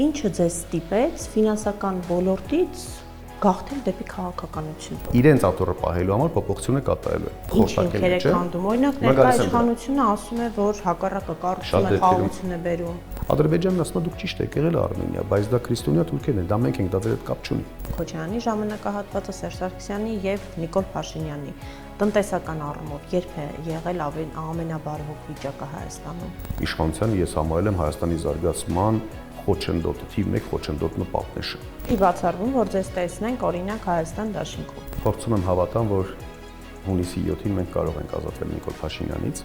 ինչը ձեզ ստիպեց ֆինանսական ոլորտից գաղթել դեպի քաղաքականություն։ Իրենց աթոռը պահելու համար փոփոխություն է կատարելու։ Ինչ ինքեր եք հանդում։ Օրինակ ներկայ իշխանությունը ասում է, որ հակառակը կառուցում է, խաղաղություն է բերում։ Ադրբեջանն ասում է դուք ճիշտ եք եղել Արմենիա, բայց դա քրիստոնյա թուրքերն են, դա մենք ենք, դա ձեր հետ կապ չունի։ Քոչարյանի ժամանակահատվածը Սերժ Սարգսյանի եւ Նիկոլ Փաշինյանի տնտեսական առումով երբ է եղել ամենաբարվոք վիճակը Հայաստանում։ Իշխանության ես համարել եմ Հայաստանի զարգացման խոչընդոտը, թիվ 1 խոչընդոտը պատնեշը։ Ի բացառվում, որ ձեզ տեսնենք օրինակ Հայաստան դաշինքում։ Փորձում եմ հավատամ, որ հունիսի 7-ին մենք կարող ենք ազատվել Նիկոլ Փաշինյանից։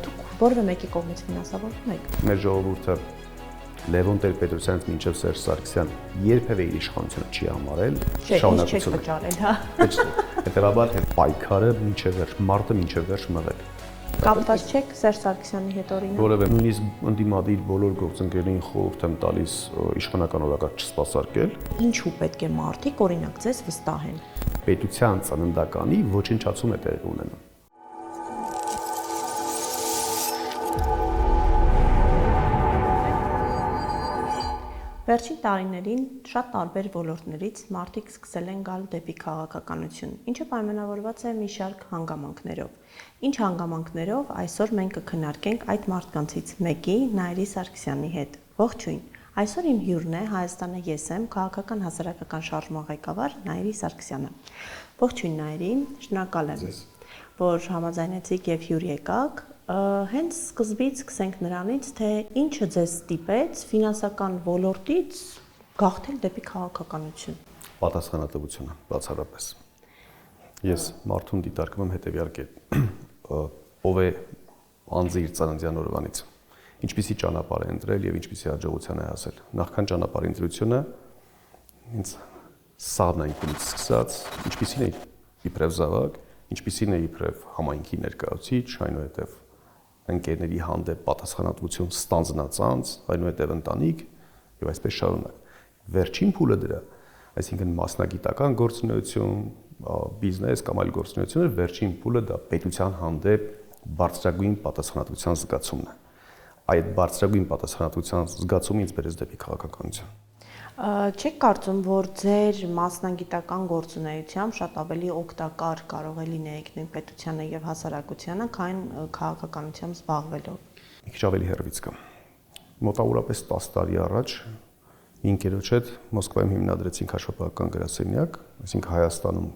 Դուք որևէ մեկի կողմից ֆինանսավորվում եք։ Մեր ժողովուրդը Լևոն Տեր-Պետրոսյանից մինչև Սերժ Սարգսյան երբևէ իր իշխանությունը չի համարել շարունակություն։ Հետևաբար պայքարը մինչև վերջ, մարտը մինչև վերջ մղել։ Կապված չեք Սերժ Սարգսյանի հետ օրինակ։ Որևէ նույնիսկ ընդդիմադիր բոլոր գործընկերներին խորհուրդ եմ տալիս իշխանական օրակարգ չսպասարկել։ Ինչու պետք է մարդիկ օրինակ ձեզ վստահեն։ Պետության ծննդականի ոչնչացում է տեղի ունենում։ Վերջին տարիներին շատ տարբեր ոլորտներից մարդիկ սկսել են գալ դեպի քաղաքականություն, ինչը պայմանավորված է մի շարք հանգամանքներով։ Ինչ հանգամանքներով այսօր մենք կքննարկենք այդ մարդկանցից մեկի Նայիրի Սարգսյանի հետ։ Ողջույն։ Այսօր իմ հյուրն է Հայաստանը ես եմ քաղաքական հասարակական շարժման ղեկավար Նայիրի Սարգսյանը։ Ողջույն Նայիրի, շնորհակալ եմ, որ համաձայնեցիք եւ հյուր եկաք։ Հենց սկզբից սկսենք նրանից, թե ինչը ձեզ ստիպեց ֆինանսական ոլորտից գաղթել դեպի քաղաքականություն։ Պատասխանատվությունը, բացառապես։ Ես մարդուն դիտարկում եմ հետևյալ կերպ. ով է անձը իր ծննդյան օրվանից, ինչպիսի ճանապարհ է ընտրել եւ ինչպիսի հաջողության է հասել։ Նախքան ճանապարհի ընտրությունը ինձ սաղն այն փուլից սկսած, ինչպիսին է իբրև զավակ, ինչպիսին է իբրև համայնքի ներկայացուցիչ, այնուհետև ընկերների հանդեպ պատասխանատվություն ստանձնածանց, այնուհետև ընտանիք եւ այսպես շարունակ։ Վերջին փուլը դրա, այսինքն մասնագիտական գործունեություն, բիզնես կամ այլ գործունեություններ, վերջին փուլը դա պետության հանդեպ բարձրագույն պատասխանատվության զգացումն է։ Այդ բարձրագույն պատասխանատվության զգացումը ինձ բերեց դեպի քաղաքականություն։ Չեք կարծում, որ ձեր մասնագիտական գործունեությամբ շատ ավելի օգտակար կարող է լինեիք նույն պետությանը եւ հասարակությանը, քան քաղաքականությամբ զբաղվելով։ Մի քիչ ավելի հեռվից կամ մոտավորապես 10 տարի առաջ ինքերոջ հետ Մոսկվայում հիմնադրեցինք հաշվապահական գրասենյակ, այսինքն Հայաստանում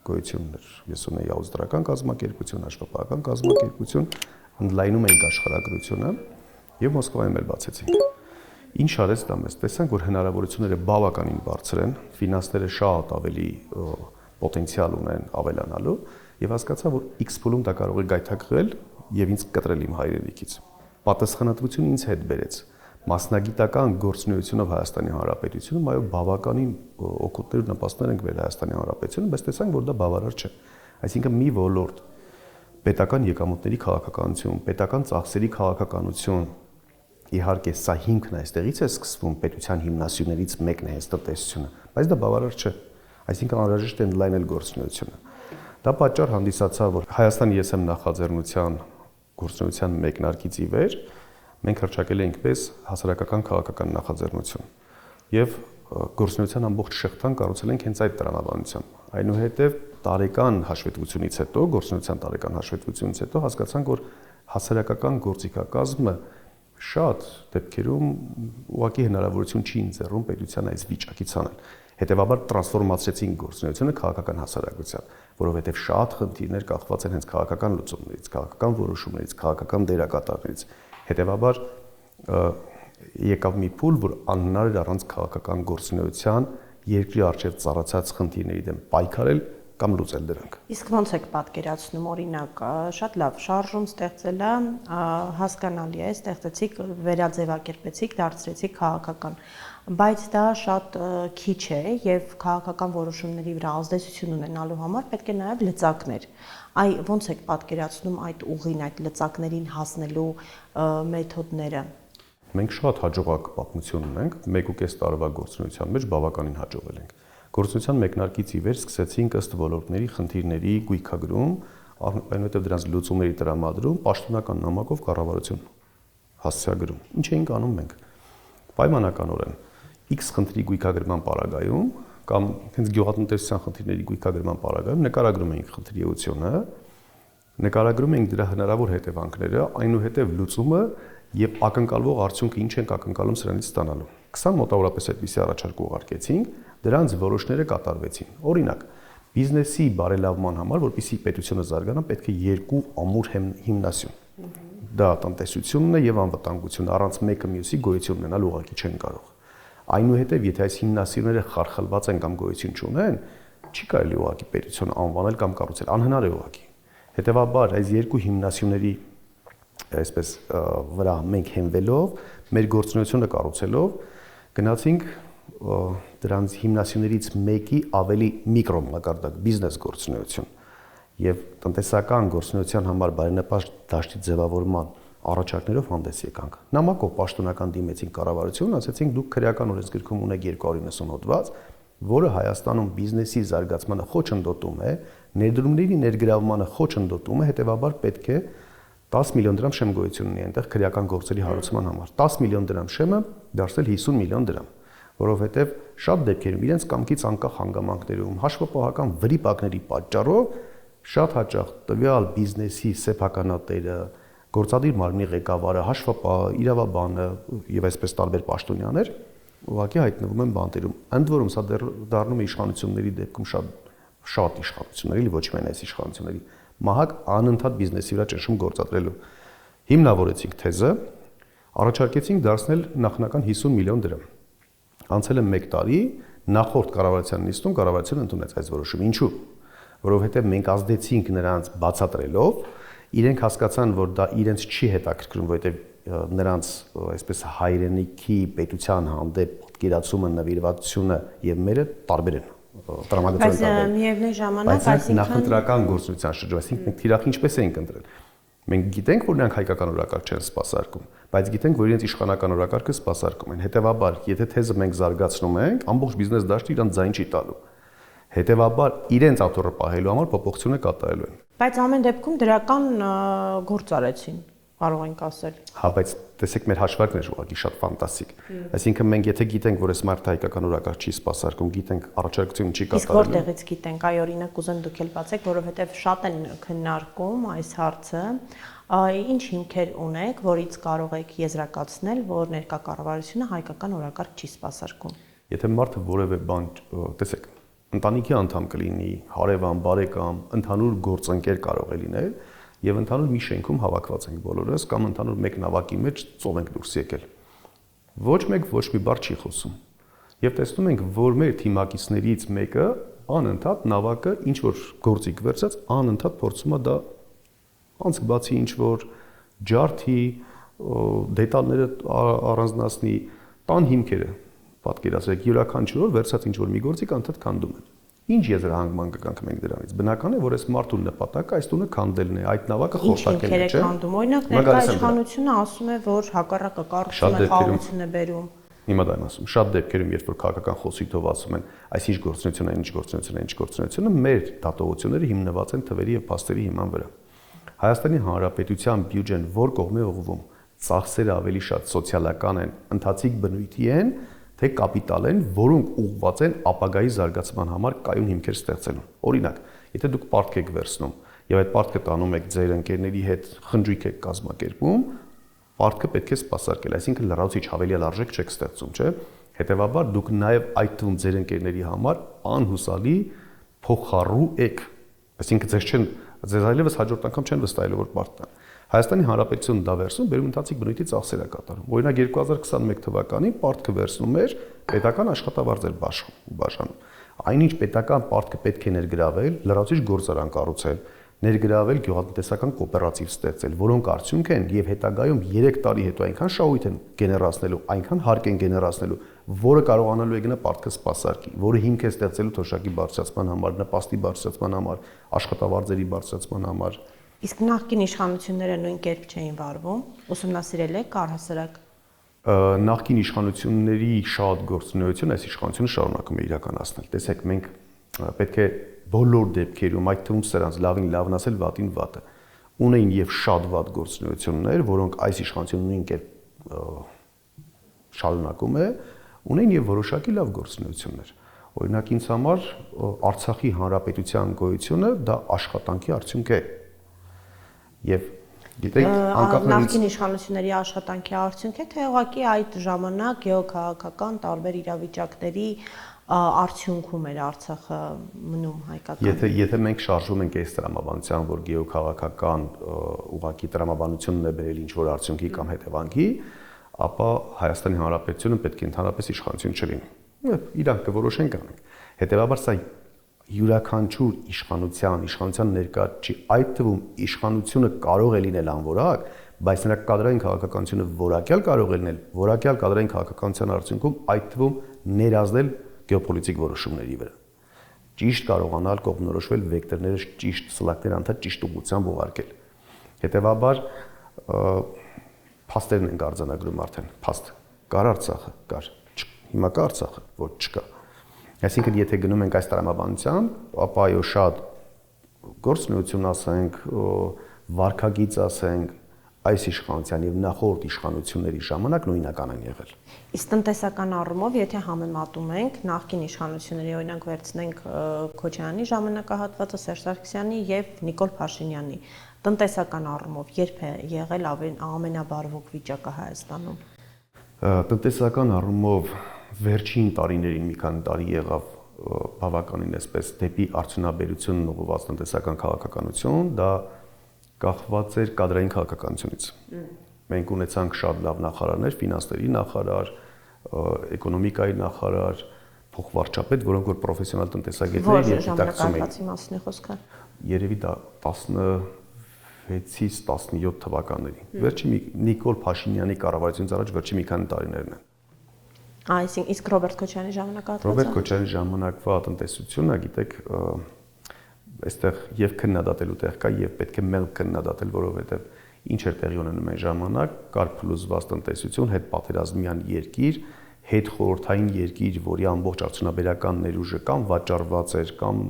գոյություն ուներ։ Ես ունեի աուստրալիական կազմակերպություն, հաշվապահական կազմակերպություն, ընդլայնում էինք աշխարհագրությունը եւ Մոսկվայում էլ բացեցինք։ Ինչ արեց դա մեզ, տեսանք, որ հնարավորությունները բավականին բարձր են, ֆինանսները շատ ավելի պոտենցիալ ունեն ավելանալու եւ հասկացա, որ X փուլում դա կարող է գայթակղել եւ ինձ կտրել իմ հայրենիքից։ Պատասխանատվությունը ինձ հետ բերեց։ Մասնագիտական գործունեությունով Հայաստանի Հանրապետությունում այո բավականին օգուտներ ու նպաստներ ենք բերել Հայաստանի Հանրապետությունը, բայց տեսանք, որ դա բավարար չէ։ Այսինքն մի ոլորտ պետական եկամուտների քաղաքականություն, պետական ծախսերի քաղաքականություն, իհարկե սա հիմքն է, այստեղից է սկսվում պետության հիմնասյուներից մեկն է հենց տնտեսությունը, բայց դա բավարար չէ։ Այսինքն անհրաժեշտ է ընդլայնել գործունեությունը։ Դա պատճառ հանդիսացավ, որ Հայաստանի ես եմ նախաձեռնության գործունեության մեկնարկից ի վեր մենք հռչակել էինք պես հասարակական քաղաքական նախաձեռնություն եւ գործունեության ամբողջ շղթան կառուցել ենք հենց այդ տրամաբանությամբ։ Այնուհետև տարեկան հաշվետվությունից հետո, գործունեության տարեկան հաշվետվությունից հետո հասկացանք, որ հասարակական գործիքակազմը շատ դեպքերում ուղղակի հնարավորություն չի ընձեռում պետության այս վիճակից անել։ Հետևաբար տրանսֆորմացրեցինք գործունեությունը քաղաքական հասարակության, որովհետև շատ խնդիրներ կախված են հենց քաղաքական լուծումներից, քաղաքական որոշումներից, քաղաքական դերակատարներից։ Հետևաբար եկավ մի փուլ, որ անհնար էր առանց քաղաքական գործունեության երկրի առջև ծառացած խնդիրների դեմ պայքարել կամ լուծել դրանք։ Իսկ ո՞նց եք պատկերացնում, օրինակ, շատ լավ, շարժում ստեղծելը հասկանալի է, ստեղծեցիք, վերաձևակերպեցիք, դարձրեցիք քաղաքական, բայց դա շատ քիչ է եւ քաղաքական որոշումների վրա ազդեցություն ունենալու համար պետք է նաեւ լծակներ։ Ո՞նց եք պատկերացնում այդ ուղին, այդ լծակներին հասնելու մեթոդները։ Մենք շատ հաջողակ պատմություն ունենք, 1.5 տարվա գործունեության մեջ բավականին հաջողել ենք։ Գործունեության մեկնարկից ի վեր սկսեցինք ըստ ոլորտների խնդիրների գույքագրում, այնուհետև դրանց լուծումների տրամադրում, պաշտոնական նամակով կառավարություն հասցեագրում։ Ինչ էինք անում մենք։ Պայմանականորեն X խնդրի գույքագրման պարագայում կամ հենց գյուղատնտեսության խնդիրների գույքագրման պարագայում նկարագրում էինք խնդրի էությունը, նկարագրում էինք դրա հնարավոր հետևանքները, այնուհետև լուծումը եւ ակնկալվող արդյունքը ինչ ենք ակնկալում սրանից ստանալու։ 20 մոտավորապես այդպիսի առաջարկ ուղարկեցինք, դրանց որոշները կատարվեցին։ Օրինակ, բիզնեսի բարելավման համար, որպեսզի պետությունը զարգանա, պետք է երկու ամուր հիմնասյուն։ Դա տնտեսությունն է եւ անվտանգությունը, առանց մեկը մյուսի գոյություն ունենալ ուղղակի չեն կարող։ Այնուհետև, եթե այս հիմնասյունները խարխլված են կամ գոյություն չունեն, չի կարելի ուղղակի պետություն անվանել կամ կառուցել, անհնար է ուղղակի։ Հետևաբար, այս երկու հիմնասյունների այսպես վրա մենք հենվելով, մեր գործունեությունը կառուցելով, գնացինք դրանց հիմնասյուներից մեկի ավելի միկրո մակարդակ բիզնես գործունեություն եւ տնտեսական գործունեության համար բարենպաստ դաշտի ձևավորման առաջարկներով հանդես եկանք։ Նամակով պաշտոնական դիմեցինք կառավարություն, ասացինք դուք քրեական օրենսգրքում ունեք 290 հոդված, որը Հայաստանում բիզնեսի զարգացմանը խոչընդոտում է, ներդրումների ներգրավմանը խոչընդոտում է, հետեւաբար պետք է 10 միլիոն դրամ շեմ գոյություն ունի այնտեղ քրեական գործերի հարուցման համար։ 10 միլիոն դրամ շեմը դարձել 50 միլիոն դրամ, որովհետև շատ դեպքերում իրենց կամքից անկախ հանգամանքներում հաշվապահական վրիպակների պատճառով շատ հաճախ տվյալ բիզնեսի սեփականատերը, գործադիր մարմնի ղեկավարը, հաշվապահը, իրավաբանը եւ այսպես տարբեր պաշտոնյաներ ուղղակի հայտնվում են բանտերում։ Ընդ որում սա դառնում է իշխանությունների դեպքում շատ իշխանությունների, ոչ միայն այս իշխանությունների մահակ անընդհատ բիզնեսի վրա ճնշում գործադրելու։ Հիմնավորեցինք թեզը, առաջարկեցինք դարձնել նախնական 50 միլիոն դրամ։ Անցել է 1 տարի, նախորդ կառավարության նիստում կառավարությունը ընդունեց այս որոշումը։ Ինչու՞։ Որովհետև մենք ազդեցինք նրանց բացատրելով, իրենք հասկացան, որ դա իրենց չի հետաքրքրում, որովհետև նրանց այսպես հայրենիքի պետության հանդեպ պատկերացումը, նվիրվածությունը եւ մերը տարբեր են։ Բայց միևնույն ժամանակ այսինքն նախընտրական գործունեության շրջանում, այսինքն մենք թիրախ ինչպես էինք ընտրել։ Մենք գիտենք, որ նրանք հայկական օրակարգ չեն սպասարկում, բայց գիտենք, որ իրենց իշխանական օրակարգը սպասարկում են։ Հետևաբար, եթե թեզը մենք զարգացնում ենք, ամբողջ բիզնես դաշտը իրան ձայն չի տալու։ Հետևաբար, իրենց աթոռը պահելու համար փոփոխությունը կատարելու են։ Բայց ամեն դեպքում դրական գործ արեցին, կարող ենք ասել։ Հա, բայց տեսեք մեր հաշվարկն է ուղղակի շատ ֆանտաստիկ։ Այսինքն մենք եթե գիտենք, որ այս մարդը հայկական օրակարգ չի սպասարկում, գիտենք առաջարկությունը չի կատարելու։ Իսկ որտեղից գիտենք, այ օրինակ կուզեմ դուք էլ բացեք, որովհետև շատ են քննարկում այս հարցը, ինչ հիմքեր ունեք, որից կարող եք եզրակացնել, որ ներկա կառավարությունը հայկական օրակարգ չի սպասարկում։ Եթե մարդը որևէ բան, տեսեք, ընտանիքի անդամ կլինի, հարևան, բարեկամ, ընդհանուր գործընկեր կարող է լինել, եւ ընդհանուր մի շենքում հավաքված ենք բոլորս կամ ընդհանուր մեկ նավակի մեջ ծով ենք դուրս եկել։ Ոչ մեկ ոչ մի բառ չի խոսում։ Եվ տեսնում ենք, որ մեր թիմակիցներից մեկը անընդհատ նավակը ինչ որ գործիք վերցած, անընդհատ փորձում է դա անցք բացի ինչ որ ջարդի, դետալները առանձնացնի, տան հիմքերը պատկերացրեք, յուրաքանչյուր օր վերցած ինչ որ մի գործիք անընդհատ քանդում են։ Ինչ եզրահանգման կգանք մենք դրանից։ Բնական է, որ այս մարդու նպատակը այս տունը քանդելն է, այդ նավակը խորտակելն է, չէ՞։ Օրինակ ներկա իշխանությունը ասում է, որ հակառակը կառուցումը խաղաղություն է բերում։ Հիմա դա եմ ասում, շատ դեպքերում, երբ որ քաղաքական խոսույթով ասում են, այս ինչ գործունեություն է, ինչ գործունեություն է, ինչ գործունեությունը, մեր դատողությունները հիմնված են թվերի եւ փաստերի հիման վրա։ Հայաստանի Հանրապետության բյուջեն որ կողմ է ուղղվում, ծախսերը ավելի շատ սոցիալական են, ընթացիկ բնույթի են, թե կապիտալ են, որոնք ուղղված են ապագայի զարգացման համար կայուն հիմքեր ստեղծելու։ Օրինակ, եթե դուք պարտք եք վերցնում եւ այդ պարտքը տանում եք ձեր ընկերների հետ խնջույք եք կազմակերպում, պարտքը պետք է սպասարկել, այսինքն լրացուցիչ հավելյալ արժեք չեք ստեղծում, չէ՞։ Հետևաբար դուք նաեւ այդ թվում ձեր ընկերների համար անհուսալի փոխառու եք, այսինքն ձեզ այլևս հաջորդ անգամ չեն վստահելու որ պարտք տան։ Հայաստանի Հանրապետությունը դա վերցնում, բերում ընթացիկ բնույթի ծախսեր է կատարում։ Օրինակ 2021 թվականին պարտքը վերցնում էր պետական աշխատավարձեր բաժանում։ Այնինչ պետական պարտքը պետք է ներգրավել, լրացուցիչ գործարան կառուցել, ներգրավել գյուղատնտեսական կոոպերատիվ ստեղծել, որոնք արդյունք են եւ հետագայում 3 տարի հետո այնքան շահույթ են գեներացնելու, այնքան հարկ են գեներացնելու, որը կարողանալու է գնա պարտքը սպասարկի, որը հիմք է ստեղծելու թոշակի բարձրացման համար, նպաստի բարձրացման համար, աշխատավարձերի բարձրացման համար։ Իսկ նախկին իշխանությունները նույն կերպ չէին վարվում, ուսումնասիրել եք առհասարակ։ Նախկին իշխանությունների շատ գործունեություն այս իշխանությունը շարունակում է իրականացնել։ Տեսեք, մենք պետք է բոլոր դեպքերում, այդ թվում սրանց լավին լավն ասել, վատին վատը, ունեին եւ շատ վատ գործունեություններ, որոնք այս իշխանությունը նույն կերպ շարունակում է, ունեն եւ որոշակի լավ գործունեություններ։ Օրինակ ինձ համար Արցախի հանրապետության գոյությունը դա աշխատանքի արդյունք է։ Եվ գիտեք, անկախ նախկին իշխանությունների աշխատանքի արդյունք է, թե ուղղակի այդ ժամանակ գեոքաղաքական տարբեր իրավիճակների արդյունքում էր Արցախը մնում հայկական։ Եթե մենք շարժվում ենք այս տրամաբանության, որ գեոքաղաքական ուղղակի տրամաբանությունն է բերել ինչ որ արդյունքի կամ հետևանքի, ապա Հայաստանի Հանրապետությունը պետք է ընդհանրապես իշխանություն չլինի։ Իրանք կորոշեն կանենք։ Հետևաբար սա յուրաքանչյուր իշխանության ներկա չի, այդ թվում իշխանությունը կարող է լինել անորակ, բայց նրա կադրային քաղաքականությունը որակյալ կարող է լինել, որակյալ կադրային քաղաքականության արդյունքում այդ թվում ներազդել գեոպոլիտիկ որոշումների վրա։ Ճիշտ կարողանալ կողմնորոշվել վեկտորները ճիշտ սլակներ անդադ ճիշտ ուղղությամբ ուղարկել։ Հետևաբար փաստերն են արձանագրում արդեն, փաստ կար Արցախը, կար, հիմա կա Արցախը, ոչ չկա։ Այսինքն եթե գնում ենք այս տրամաբանությամբ, ապա այո շատ գործունեություն ասենք, վարքագիծ ասենք, այս իշխանության եւ նախորդ իշխանությունների ժամանակ նույնական են եղել։ Իսկ տնտեսական առումով, եթե համեմատում ենք նախկին իշխանությունների, օրինակ վերցնենք Քոչարյանի ժամանակահատվածը, Սերժ Սարգսյանի եւ Նիկոլ Փաշինյանի, տնտեսական առումով երբ է եղել ամենաբարվոք վիճակը Հայաստանում։ Տնտեսական առումով վերջին տարիներին մի քանի տարի եղավ բավականին այսպես դեպի արդյունաբերությունն ուղղված տնտեսական քաղաքականություն, դա կախված էր կադրային քաղաքականությունից։ Մենք ունեցանք շատ լավ նախարարներ, ֆինանսների նախարար, էկոնոմիկայի նախարար, փոխվարչապետ, որոնք որ պրոֆեսիոնալ տնտեսագետներ եւ գիտակցում էին։ Ժամանակահատվածի մասին է խոսքը։ Երևի դա 16-ից 17 թվականների։ Վերջի Նիկոլ Փաշինյանի կառավարությունից առաջ վերջի մի քանի տարիներն են։ Այսինքն իսկ Ռոբերտ Քոչարյանի ժամանակահատվածը։ Ռոբերտ Քոչարյանի ժամանակվա տնտեսությունը, գիտեք, այստեղ եւ քննադատելու տեղ կա եւ պետք է մեղմ քննադատել, որովհետեւ ինչ էր տեղի ունենում այն ժամանակ, կար փլուզված տնտեսություն, հետ պատերազմյան երկիր, հետ խորհրդային երկիր, որի ամբողջ արդյունաբերական ներուժը կամ վաճառված էր, կամ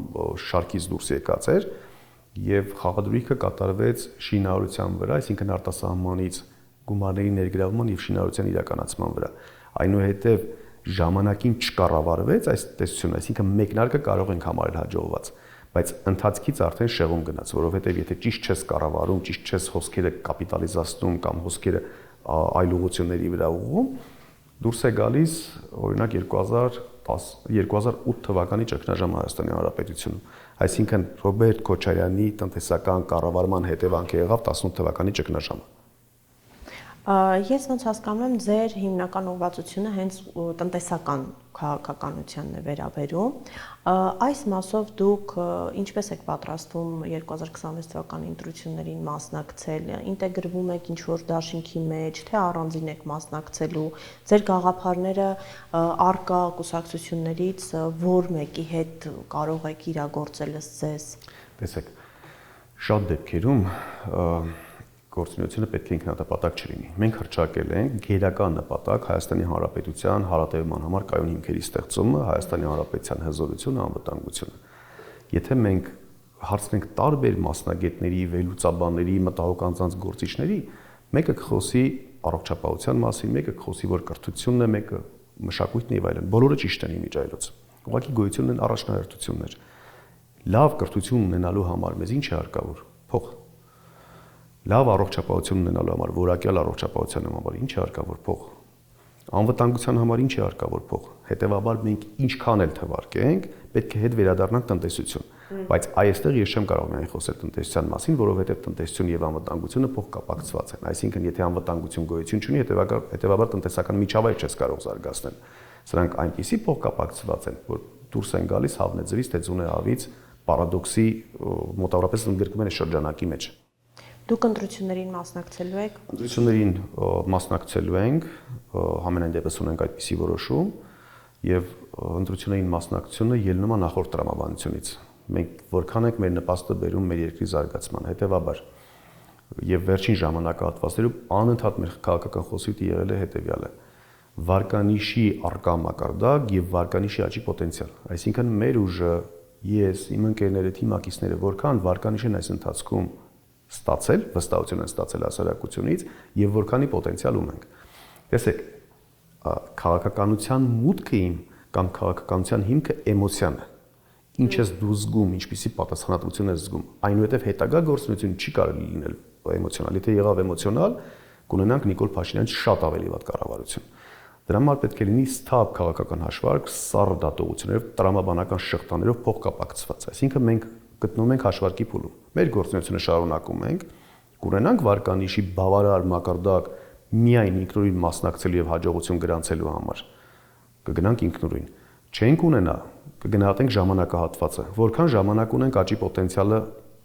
շարքից դուրս եկած էր, եւ խաղադրույքը կատարվեց շինարարության վրա, այսինքն արտասահմանից գումարների ներգրավման եւ շինարարության իրականացման վրա։ Այնուհետև ժամանակին չկառավարվեց այս տեսությունը, այսինքն մեկնարկը կարող ենք համարել հաջողված, բայց ընթացքից արդեն շեղում գնաց, որովհետև եթե ճիշտ չես կառավարում, ճիշտ չես հոսքերը կապիտալիզացնում կամ հոսքերը այլ ուղղությունների վրա ուղղում, դուրս է գալիս օրինակ 2008 թվականի ճգնաժամ Հայաստանի Հանրապետությունում, այսինքն Ռոբերտ Քոչարյանի տնտեսական կառավարման հետևանքը եղավ 18 թվականի ճգնաժամը։ Ես ոնց հասկանում եմ, ձեր հիմնական ուղղվածությունը հենց տնտեսական քաղաքականությանն է վերաբերում։ Այս մասով դուք ինչպես եք պատրաստվում 2026 թվականի ընտրություններին մասնակցել, ինտեգրվում եք ինչ-որ դաշինքի մեջ, թե առանձին եք մասնակցելու, ձեր գաղափարները առկա կուսակցություններից որ մեկի հետ կարող եք իրագործել ըստ ձեզ։ Տեսեք, շատ դեպքերում գործունեությունը պետք է ինքնատապատակ չլինի։ Մենք հռչակել ենք գերական նպատակ Հայաստանի Հանրապետության հարատևման համար կայուն հիմքերի ստեղծումը, Հայաստանի Հանրապետության հզորությունը, անվտանգությունը։ Եթե մենք հարցնենք տարբեր մասնագետների, վերլուծաբանների, մտահոգանձանց գործիչների, մեկը կխոսի առողջապահության մասին, մեկը կխոսի որ կրթությունն է, մեկը մշակույթն է եւ այլն։ Բոլորը ճիշտ են իմիջայլոց։ Ուղղակի գոյություն ունեն առաջնահերթություններ։ Լավ կրթություն ունենալու համար մեզ ինչ է հարկավոր։ Փող։ Լավ առողջապահություն ունենալու համար, որակյալ առողջապահության համար ինչ է հարկավոր փող։ Անվտանգության համար ինչ է հարկավոր փող։ Հետևաբար մենք ինչքան էլ թվարկենք, պետք է հետ վերադառնանք տնտեսություն։ Բայց այստեղ ես չեմ կարող միայն խոսել տնտեսության մասին, որովհետև տնտեսություն եւ անվտանգությունը փող կապակցված են։ Այսինքն, եթե անվտանգություն գոյություն չունի, հետևաբար տնտեսական միջավայր չես կարող զարգացնել։ Սրանք այնպիսի փող կապակցված են, որ դուրս են գալիս հավնեձրից, թե ձունեավից, պարադոքսի մոտավորապես ընդգրկում են շրջանակի մեջ։ Դուք ընտրություններին մասնակցելու եք։ Ընտրություններին մասնակցելու ենք, համենայն դեպս ունենք այդպիսի որոշում եւ ընտրություններին մասնակցությունը ելնում է նախորդ տրամաբանությունից։ Մենք որքան ենք մեր նպաստը բերում մեր երկրի զարգացման, հետեւաբար եւ վերջին ժամանակահատվածներում անընդհատ մեր քաղաքական խոսիլը եղել է հետեւյալը. վարկանիշի արկա մակարդակ եւ վարկանիշի աճի պոտենցիալ։ Այսինքն մեր ուժը, ես, իմ ընկերները, թիմակիցները որքան վարկանիշ են այս ընթացքում ստացել, վստահություն են ստացել հասարակությունից եւ որքանի պոտենցիալ ունենք։ Տեսեք, քաղաքականության մուտքը իմ կամ քաղաքականության հիմքը էմոցիան է։ Ինչ ես դու զգում, ինչպիսի պատասխանատվություն ես զգում, այնուհետև հետագա գործունեությունը չի կարելի լինել էմոցիոնալ։ Եթե եղավ էմոցիոնալ, կունենանք Նիկոլ Փաշինյանի շատ ավելի վատ կառավարություն։ Դրա համար պետք է լինի սթափ քաղաքական հաշվարկ, սառը դատողություններով, տրամաբանական շղթաներով փոխկապակցված։ Այսինքն մենք գտնվում ենք հաշվարկի փուլում։ Մեր գործունեությունը շարունակում ենք, կունենանք վարկանիշի բավարար մակարդակ միայն ինքնուրույն մասնակցելու եւ հաջողություն գրանցելու համար։ Կգնանք ինքնուրույն։ Չենք ունենա, կգնահատենք ժամանակահատվածը, որքան ժամանակ ունենք աճի պոտենցիալը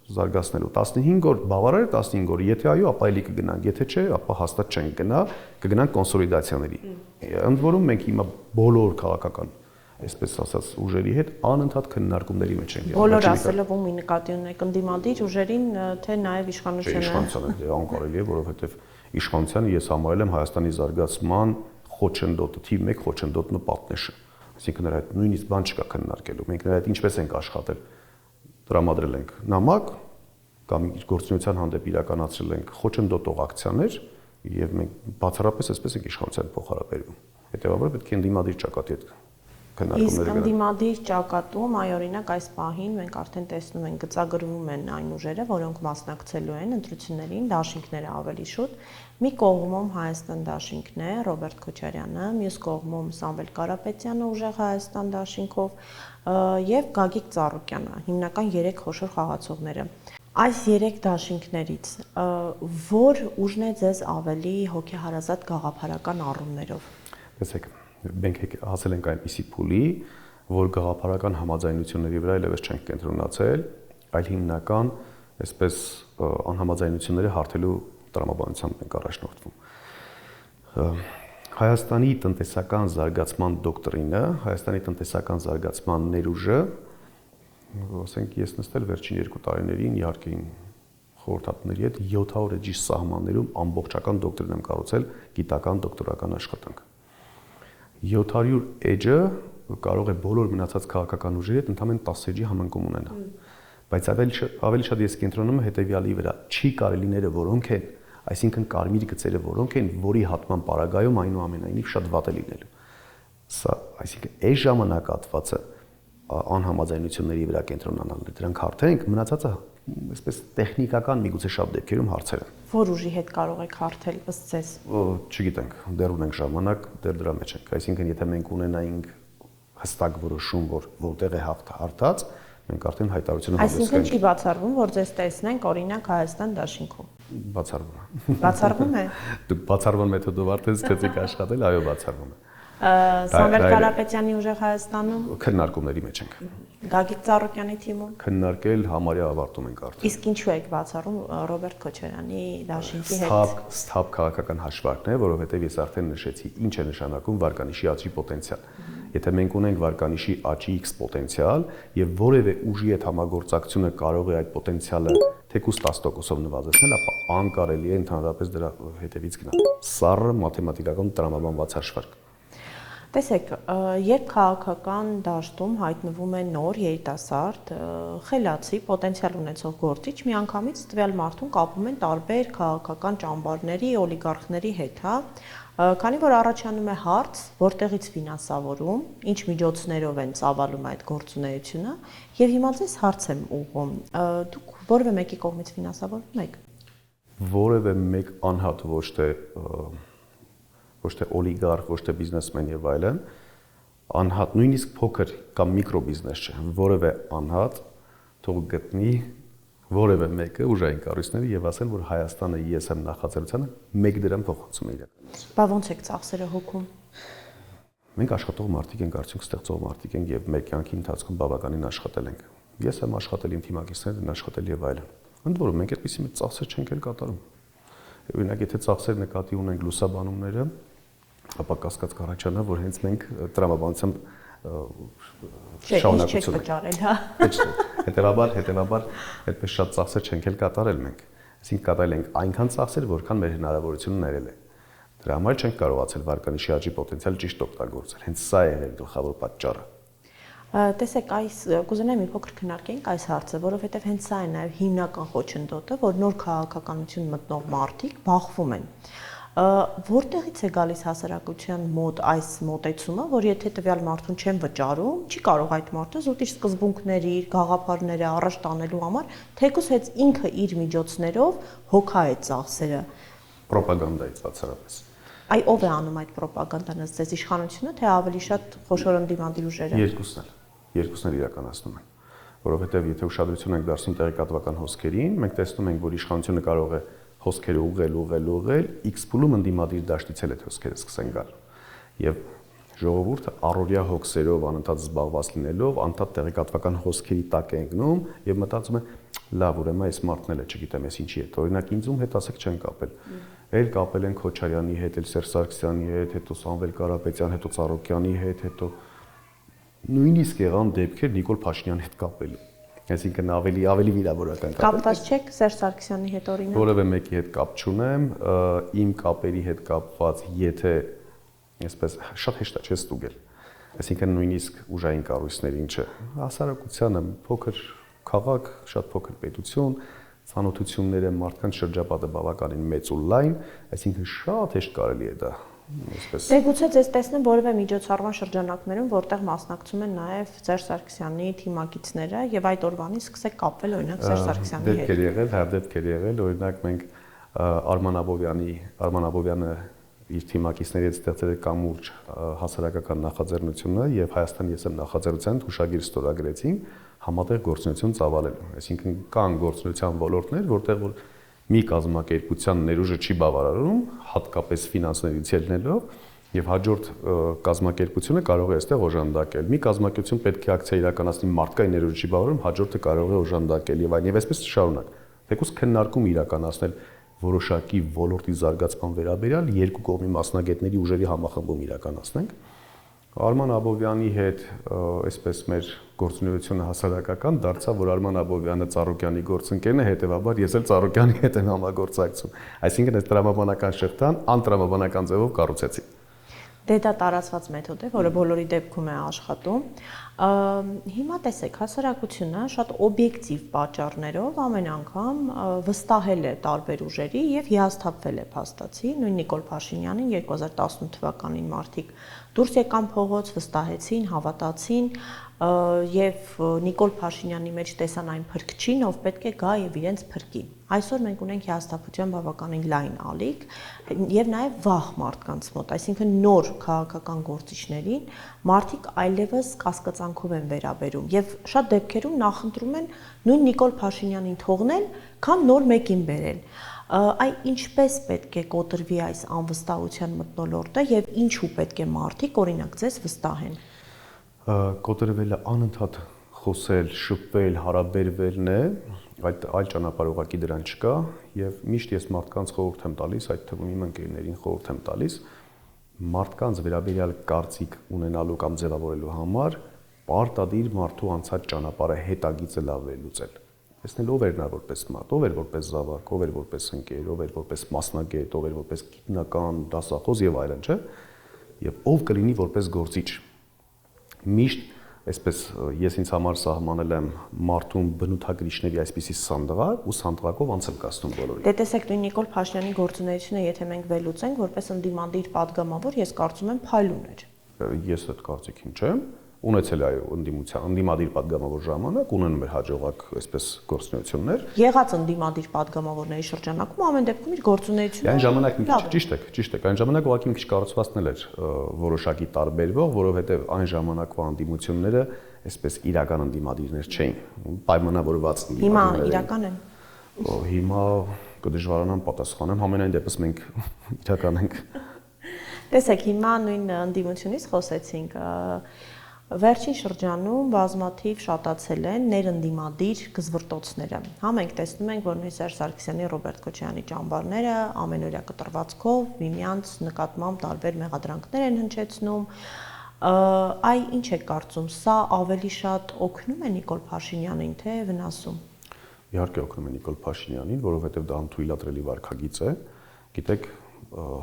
զարգացնելու։ 15 օր բավարար է 15 օր, եթե այո, ապա էլի կգնանք, եթե չէ, ապա հաստատ չենք գնա, կգնանք կոնսոլիդացիաների։ Ընդ որում մենք հիմա բոլոր քաղաքական, այսպես ասած, ուժերի հետ անընդհատ քննարկումների մեջ ենք։ Բոլոր ասելով ում նկատի ունեք ընդդիմադիր ուժերին, թե նաև իշխանությունը։ Իշխանությանը անկարելի է, որովհետև իշխանությանը ես համարել եմ Հայաստանի զարգացման խոչընդոտը, թիվ 1 խոչընդոտն ու պատնեշը։ Այսինքն նրա հետ նույնիսկ բան չկա քննարկելու։ Մենք նրա հետ ինչպես ենք աշխատել, տրամադրել ենք նամակ կամ իր գործունեության հանդեպ իրականացրել ենք խոչընդոտող ակցիաներ եւ մենք բացառապես այսպես ենք իշխանության փոխհարաբերվում։ Հետեւաբար պետք է ընդդիմադիր ճակատի հետ քննարկումներ Իսկ ընդդիմադիր ճակատում, այ օրինակ այս պահին մենք արդեն տեսնում ենք գծագրվում են այն ուժերը, որոնք մասնակցելու են ընտրություններին, դաշինքները ավելի շուտ։ Մի կողմում Հայաստան դաշինքն է, Ռոբերտ Քոչարյանը, մյուս կողմում Սամվել Կարապետյանը ուժեղ Հայաստան դաշինքով եւ Գագիկ Ծառուկյանը, հիմնական 3 խոշոր խաղացողները։ Այս 3 դաշինքներից որ ուժն է ձեզ ավելի հոգեհարազատ գաղափարական առումներով։ Տեսեք, մենք հասել ենք այնպիսի փուլի, որ գաղափարական համաձայնությունների վրա այլևս չենք կենտրոնացել, այլ հիմնական այսպես անհամաձայնությունները հարթելու տրամաբանությամբ ենք առաջնորդվում։ Հայաստանի տնտեսական զարգացման դոկտրինը, Հայաստանի տնտեսական զարգացման ներուժը, ասենք ես նստել վերջին 2 տարիներին իհարկե իմ խորհրդատուների հետ 700 էջի սահմաններում ամբողջական դոկտրին եմ կառուցել գիտական դոկտորական աշխատանք։ 700 էջը կարող է բոլոր մնացած քաղաքական ուժերի հետ ընդամենը 10 էջի համընկում ունենա։ Բայց ավելի շատ ես կենտրոնում եմ հետևյալի վրա, չի կարելիները որոնք են, այսինքն կարմիր գծերը որոնք են, որի հատման պարագայում այնուամենայնիվ շատ վատ է լինելու։ Սա, այսինքն այս ժամանակահատվածը անհամաձայնությունների վրա կենտրոնանալն է։ Դրանք հարթենք, մնացածը այսպես տեխնիկական միգուցե շատ դեպքերում հարցեր են։ Որ ուժի հետ կարող եք հարթել ըստ ձեզ։ Չգիտենք, դեռ ունենք ժամանակ, դեռ դրա մեջ ենք։ Այսինքն եթե մենք ունենայինք հստակ որոշում, որ որտեղ է հարթած, մենք արդեն հայտարարությունը Այսինքն չի բացառվում, որ ձեզ տեսնենք օրինակ Հայաստան դաշինքում։ Բացառվում է։ Բացառվում է։ Դուք բացառվան մեթոդով արդեն սկսեցիք աշխատել, այո, բացառվում է։ Սամվել Կարապետյանի ուժեղ Հայաստանում քննարկումների մեջ ենք։ Գագիկ Ծառուկյանի թիմում Քննարկել համարյա ավարտում ենք արդեն։ Իսկ ինչու եք բացառում Ռոբերտ Քոչարյանի դաշինքի հետ։ Սթափ քաղաքական հաշվարկն է, որովհետև ես արդեն նշեցի, ինչ է նշանակում վարկանիշի աճի պոտենցիալ։ Եթե մենք ունենք վարկանիշի աճի X պոտենցիալ եւ որևէ ուժի հետ համագործակցությունը կարող է այդ պոտենցիալը թեկուզ 10%-ով նվազեցնել, ապա անկարելի է ընդհանրապես դրա հետևից գնալ։ Սառը մաթեմատիկական տրամաբանված հաշվարկ։ Տեսեք, երբ քաղաքական դաշտում հայտնվում է նոր երիտասարդ, խելացի, պոտենցիալ ունեցող գործիչ, միանգամից տվյալ մարդուն կապում են տարբեր քաղաքական ճամբարների, օլիգարխների հետ, հա, քանի որ առաջանում է հարց, որտեղից ֆինանսավորում, ինչ միջոցներով են ծավալում այդ գործունեությունը, եւ հիմա ձեզ հարց եմ ուղղում, դուք որևէ մեկի կողմից ֆինանսավորվում եք։ Որևէ մեկ անհատ ոչ թե օլիգարխ, ոչ թե բիզնեսմեն եւ այլն, անհատ նույնիսկ փոքր կամ միկրոբիզնես չէ, որևէ անհատ թող գտնի որևէ մեկը ուժային կառույցները եւ ասեն, որ Հայաստանը ESM նախաձեռնությանը 1 դրամ փոխանցում է իրականացրել։ Բա ո՞նց եք ծախսերը հոգում։ Մենք աշխատող մարդիկ ենք, արդյունք ստեղծող մարդիկ ենք եւ մեր կյանքի ընթացքում բավականին աշխատել ենք։ Ես եմ աշխատել, իմ թիմակիցներն են աշխատել եւ այլն։ Ընդ որում մենք այդպիսի մեծ ծախսեր չենք էլ կատարում։ Օրինակ, եթե ծախսեր նկատի ունենք լուսաբանումները, ապա կասկած կառաջանա, որ հենց մենք տրամաբանությամբ շարունակություն վճարել, հա։ Հետևաբար այդպես շատ ծախսեր չենք էլ կատարել մենք։ Այսինքն կատարել ենք այնքան ծախսեր, որքան մեր հնարավորությունը ներել է։ Դրա համար չենք կարողացել վարկանիշի աճի պոտենցիալ ճիշտ օգտագործել։ Հենց սա է եղել գլխավոր պատճառը։ Տեսեք, այս կուզենայի մի փոքր քննարկենք այս հարցը, որովհետև հենց սա է նաև հիմնական խոչընդոտը, որ նոր քաղաքականություն մտնող մարդիկ բախվում են։ Որտեղից է գալիս հասարակության մոտ այս մոտեցումը, որ եթե տվյալ մարդուն չեն վճարում, չի կարող այդ մարդը զուտ իր սկզբունքների, իր գաղափարները առաջ տանելու համար, թեկուզ հենց ինքը իր միջոցներով հոգա է ծախսերը։ Պրոպագանդայից բացառապես։ Այ ով է անում այդ պրոպագանդան ըստ ձեզ, իշխանությունը, թե ավելի շատ խոշոր ընդդիմադիր ուժերը։ Երկուսն էլ իրականացնում են, որովհետև եթե ուշադրություն ենք դարձնում տեղեկատվական հոսքերին, մենք տեսնում ենք, որ իշխանությունը կարող է հոսքերը ուղղել, X փուլում ընդդիմադիր դաշտից էլ այդ հոսքերը սկսեն գալ։ Եվ ժողովուրդը առօրյա հոգսերով անընդհատ զբաղված լինելով, անընդհատ տեղեկատվական հոսքերի տակ է ընկնում եւ մտածում է, լավ, ուրեմն այս մարդն էլ է, չգիտեմ, ես ինչի հետ։ Օրինակ ինձում հետ ասեք չեն կապել։ Էլ կապել են Քոչարյանի հետ, էլ Սերժ Սարգսյանի հետ, հետո Սամվել Կարապետյան, հետո Ծառուկյանի հետ, հետո նույնիսկ եղան դեպքեր Նիկոլ Փաշինյանի հետ կապելու։ Այսինքն ավելի վիրավորական կապ։ Կապված չեք Սերժ Սարգսյանի հետ օրինակ։ Որևէ մեկի հետ կապ չունեմ, իմ կապերի հետ կապված, եթե այսպես շատ հեշտ է չես ստուգել։ Այսինքն նույնիսկ ուժային կառույցներին չէ։ Հասարակությանը փոքր քաղաք, շատ փոքր պետություն, ցանոթությունները, մարդկանց շրջապատը բավականին մեծ ու լայն, այսինքն շատ հեշտ կարելի է դա այսպես։ Դե գուցե ձեզ տեսնեմ որևէ միջոցառման շրջանակներում, որտեղ մասնակցում են նաև Սերժ Սարգսյանի թիմակիցները եւ այդ օրվանից սկսեք կապվել օրինակ Սերժ Սարգսյանի հետ։ Դեպքեր եղել, դեպքեր եղել, օրինակ մենք Արման Աբովյանը իր թիմակիցների հետ ստեղծել է կամուրջ հասարակական նախաձեռնությունը եւ Հայաստան ես եմ նախաձեռնության հուշագիր ստորագրեցին համատեղ գործունեություն ծավալելու։ Այսինքն կան գործունեության ոլորտներ, որտեղ որ մի կազմակերպության ներուժը չի բավարարում, հատկապես ֆինանսներից ելնելով, եւ հաջորդ կազմակերպությունը կարող է այստեղ օժանդակել։ Մի կազմակերպություն պետք է ակցիա իրականացնի, մարդկային ներուժը չի բավարարում, հաջորդը կարող է օժանդակել եւ այն եւ այսպես շարունակ։ Թեկուզ քննարկում իրականացնել որոշակի ոլորտի զարգացման վերաբերյալ երկու կողմի մասնագետների ուժերի համախմբում իրականացնենք։ Արման Աբովյանի հետ այսպես մեր գործունեությունը հասարակական դարձավ, որ Արման Աբովյանը Ծառուկյանի գործընկերն է, հետեւաբար ես էլ Ծառուկյանի հետ եմ համագործակցում։ Այսինքն այս տրամաբանական շղթան անտրամաբանական ձևով կառուցեցի։ Դե դա տարածված մեթոդ է, որը բոլորի դեպքում է աշխատում։ Հիմա տեսեք, հասարակությունը շատ օբյեկտիվ պատճառներով ամեն անգամ վստահել է տարբեր ուժերի եւ հիասթափվել է փաստացի, նույն Նիկոլ Փաշինյանին 2018 թվականին մարդիկ դուրս եկան փողոց, վստահեցին, հավատացին եւ Նիկոլ Փաշինյանի մեջ տեսան այն փրկչին, ով պետք է գա եւ իրենց փրկի։ Այսօր մենք ունենք հիասթափության բավականին լայն ալիք եւ նաեւ վախ մարդկանց մոտ, այսինքն նոր քաղաքական գործիչներին մարդիկ այլևս կասկածանքով են վերաբերում եւ շատ դեպքերում նախընտրում են նույն Նիկոլ Փաշինյանին թողնել, քան նոր մեկին բերել։ Այ ինչպես պետք է կոտրվի այս անվստահության մթնոլորտը եւ ինչու պետք է մարդիկ օրինակ ձեզ վստահեն։ Կոտրվելը անընդհատ խոսել, շփվել, հարաբերվելն է, այլ ճանապարհ ուղղակի դրան չկա եւ միշտ ես մարդկանց խորհուրդ եմ տալիս, այդ թվում իմ ընկերներին խորհուրդ եմ տալիս մարդկանց վերաբերյալ կարծիք ունենալու կամ ձևավորելու համար պարտադիր մարդու անցած ճանապարհը հետագիծը լավ վերլուծել։ Տեսնել ով էր նա որպես մարդ, ով էր որպես զավակ, ով էր որպես ընկեր, ով էր որպես մասնագետ, ով էր որպես գիտնական, դասախոս եւ այլն, չէ՞։ Եվ ով կլինի որպես գործիչ։ Միշտ այսպես ես ինձ համար սահմանել եմ մարդուն բնութագրիչների այսպիսի սանդղակ ու սանդղակով անց եմ կասնում բոլորին։ Դե տեսեք, նույն Նիկոլ Փաշինյանի գործունեությունը, եթե մենք վերլուծենք որպես ընդդիմադիր падգամավոր, ես կարծում եմ փայլուն էր։ Ես այդ կարծիքին չեմ։ Ունեցել է ընդդիմադիր падգամավոր ժամանակ, ունենում էր հաջողակ այսպես գործունեություններ։ Եղած ընդդիմադիր падգամավորների շրջանակում ամեն դեպքում իր գործունեությունը այն ժամանակ մի քիչ ճիշտ է, այն ժամանակ ուղղակի մի քիչ կառուցվածքն էր որոշակի տարբերվող, որովհետև այն ժամանակվա ընդդիմությունները այսպես իրական ընդդիմադիրներ չէին, պայմանավորված հիմա իրական են։ Հիմա կդժվարանամ պատասխանեմ, համենայն դեպս մենք իրական ենք։ Տեսեք, հիմա նույն ընդդիմությունից խոսեցինք, վերջին շրջանում բազմաթիվ շատացել են ներընդդիմադիր գզվրտոցները։ Հա մենք տեսնում ենք, որ նույն Սերժ Սարգսյանի, Ռոբերտ Քոչարյանի ճամբարները ամենօրյա կտրվածքով միմյանց նկատմամբ տարբեր մեղադրանքներ են հնչեցնում։ Այ ինչ եք կարծում, սա ավելի շատ օգնում է Նիկոլ Փաշինյանին, թե վնասում։ Իհարկե օգնում է Նիկոլ Փաշինյանին, որովհետև դա անթույլատրելի վարքագիծ է։ Գիտեք,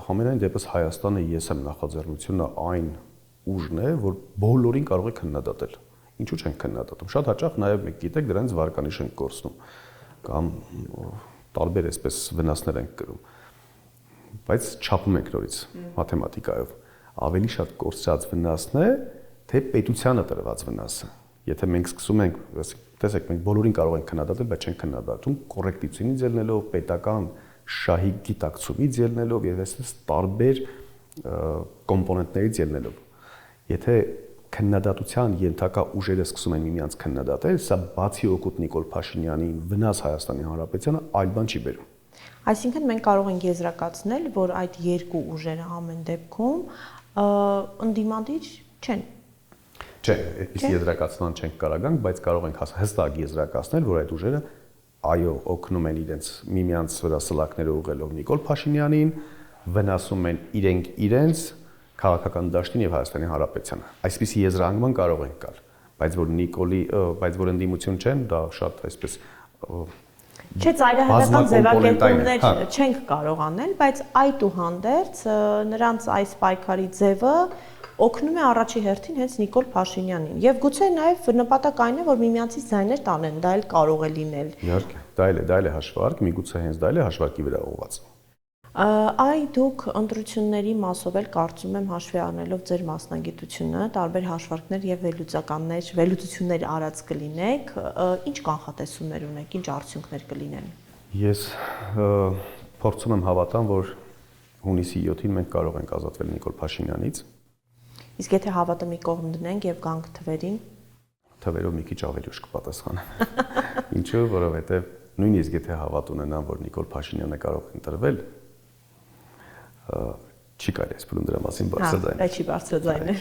համենայն դեպս Հայաստանը ես եմ նախաձեռնությունը այն ուժն է, որ բոլորին կարող է քննադատել։ Ինչու չեն քննադատում։ Շատ հաճախ նաև մենք գիտեք դրանից վարկանիշ ենք կորցնում կամ տարբեր այսպես վնասներ ենք կրում։ բայց չափում ենք նորից մաթեմատիկայով։ Ավելի շատ կորցրած վնասն է, թե պետությանը տրված վնասը։ Եթե մենք սկսում ենք, տեսեք, մենք բոլորին կարող ենք քննադատել, բայց չենք քննադատում կոռեկտիվությունից ելնելով, պետական շահի գիտակցումից ելնելով եւ այսպես տարբեր կոմպոնենտներից ելնելով։ Եթե քննադատության ենթակա ուժերը սկսում են միմյանց քննադատել, սա բացի օգուտ Նիկոլ Փաշինյանին, վնաս Հայաստանի Հանրապետությանը, այլ բան չի բերում։ Այսինքն մենք կարող ենք եզրակացնել, որ այդ երկու ուժերը ամեն դեպքում ընդդիմադիր չեն։ Չէ, այդպես եզրակացման չենք կարող գանք, բայց կարող ենք հստակ եզրակացնել, որ այդ ուժերը այո, օգնում են իրենց միմյանց վրա սլակները ուղղելով Նիկոլ Փաշինյանին, վնասում են իրենց քաղաքական դաշտին եւ Հայաստանի Հանրապետությանը։ Այսպիսի եզրահանգման կարող ենք գալ, բայց որ ընդդիմություն չեն, դա շատ այսպես Չէ, ծայրահեղական ձևակերպումներ չենք կարող անել, բայց այդուհանդերձ նրանց այս պայքարի ձևը օգնում է առաջի հերթին հենց Նիկոլ Փաշինյանին եւ գուցե նաեւ նպատակ այն է, որ միմյանցից ձայներ տանեն, դա էլ կարող է լինել։ Իհարկե, դա էլ է հաշվարկ, միգուցե հենց դա էլ է հաշվարկի վրա ուղղված։ Այ դուք ընտրությունների մասով էլ կարծում եմ հաշվի առնելով ձեր մասնագիտությունը, տարբեր հաշվարկներ եւ վերլուծություններ արած կլինեք, ինչ կանխատեսումներ ունեք, ինչ արդյունքներ կլինեն։ Ես փորձում եմ հավատամ, որ հունիսի 7-ին մենք կարող ենք ազատվել Նիկոլ Փաշինյանից։ Իսկ եթե հավատը մի կողմ դնենք եւ գանք թվերին, թվերով մի քիչ ավելի ուշ կպատասխանեմ։ Ինչու՞, որովհետեւ նույնիսկ եթե հավատ ունենամ, որ Նիկոլ Փաշինյանը կարող է ընտրվել, չի կարելի ասել դրա մասին բարձրաձայնել։ Չի բարձրաձայնել։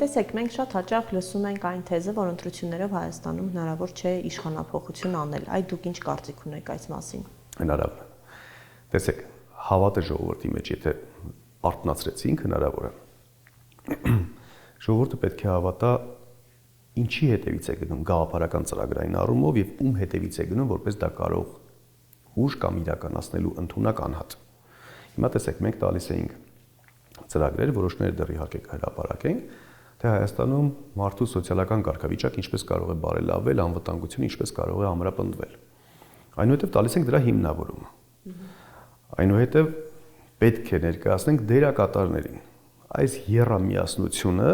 Տեսեք, մենք շատ հաճախ լսում ենք այն թեզը, որ ընտրություններով Հայաստանում հնարավոր չէ իշխանափոխություն անել։ Այդ դուք ինչ կարծիք ունեք այս մասին։ Հնարավոր է։ Տեսեք, հավատը ժողովրդի մեջ եթե արտնացրեցինք, հնարավոր է։ Ժողովուրդը պետք է հավատա ինչի հետևից է գնում գաղափարական ծրագրային առումով եւ ում հետևից է գնում, որպես դա կարող ուժ կամ իրականացնելու ընդունակ անհատ։ Հիմա տեսեք, մենք տալիս էինք ծրագրեր, որոշները դեռ իհարկե կհրապարակենք, թե Հայաստանում մարդու սոցիալական կարգավիճակը ինչպես կարող է բարելավել, անվտանգությունը ինչպես կարող է ամրապնդվել։ Այնուհետև տալիս ենք դրա հիմնավորումը։ Այնուհետև պետք է ներկայացնենք դերակատարներին։ Այս եռամիասնությունը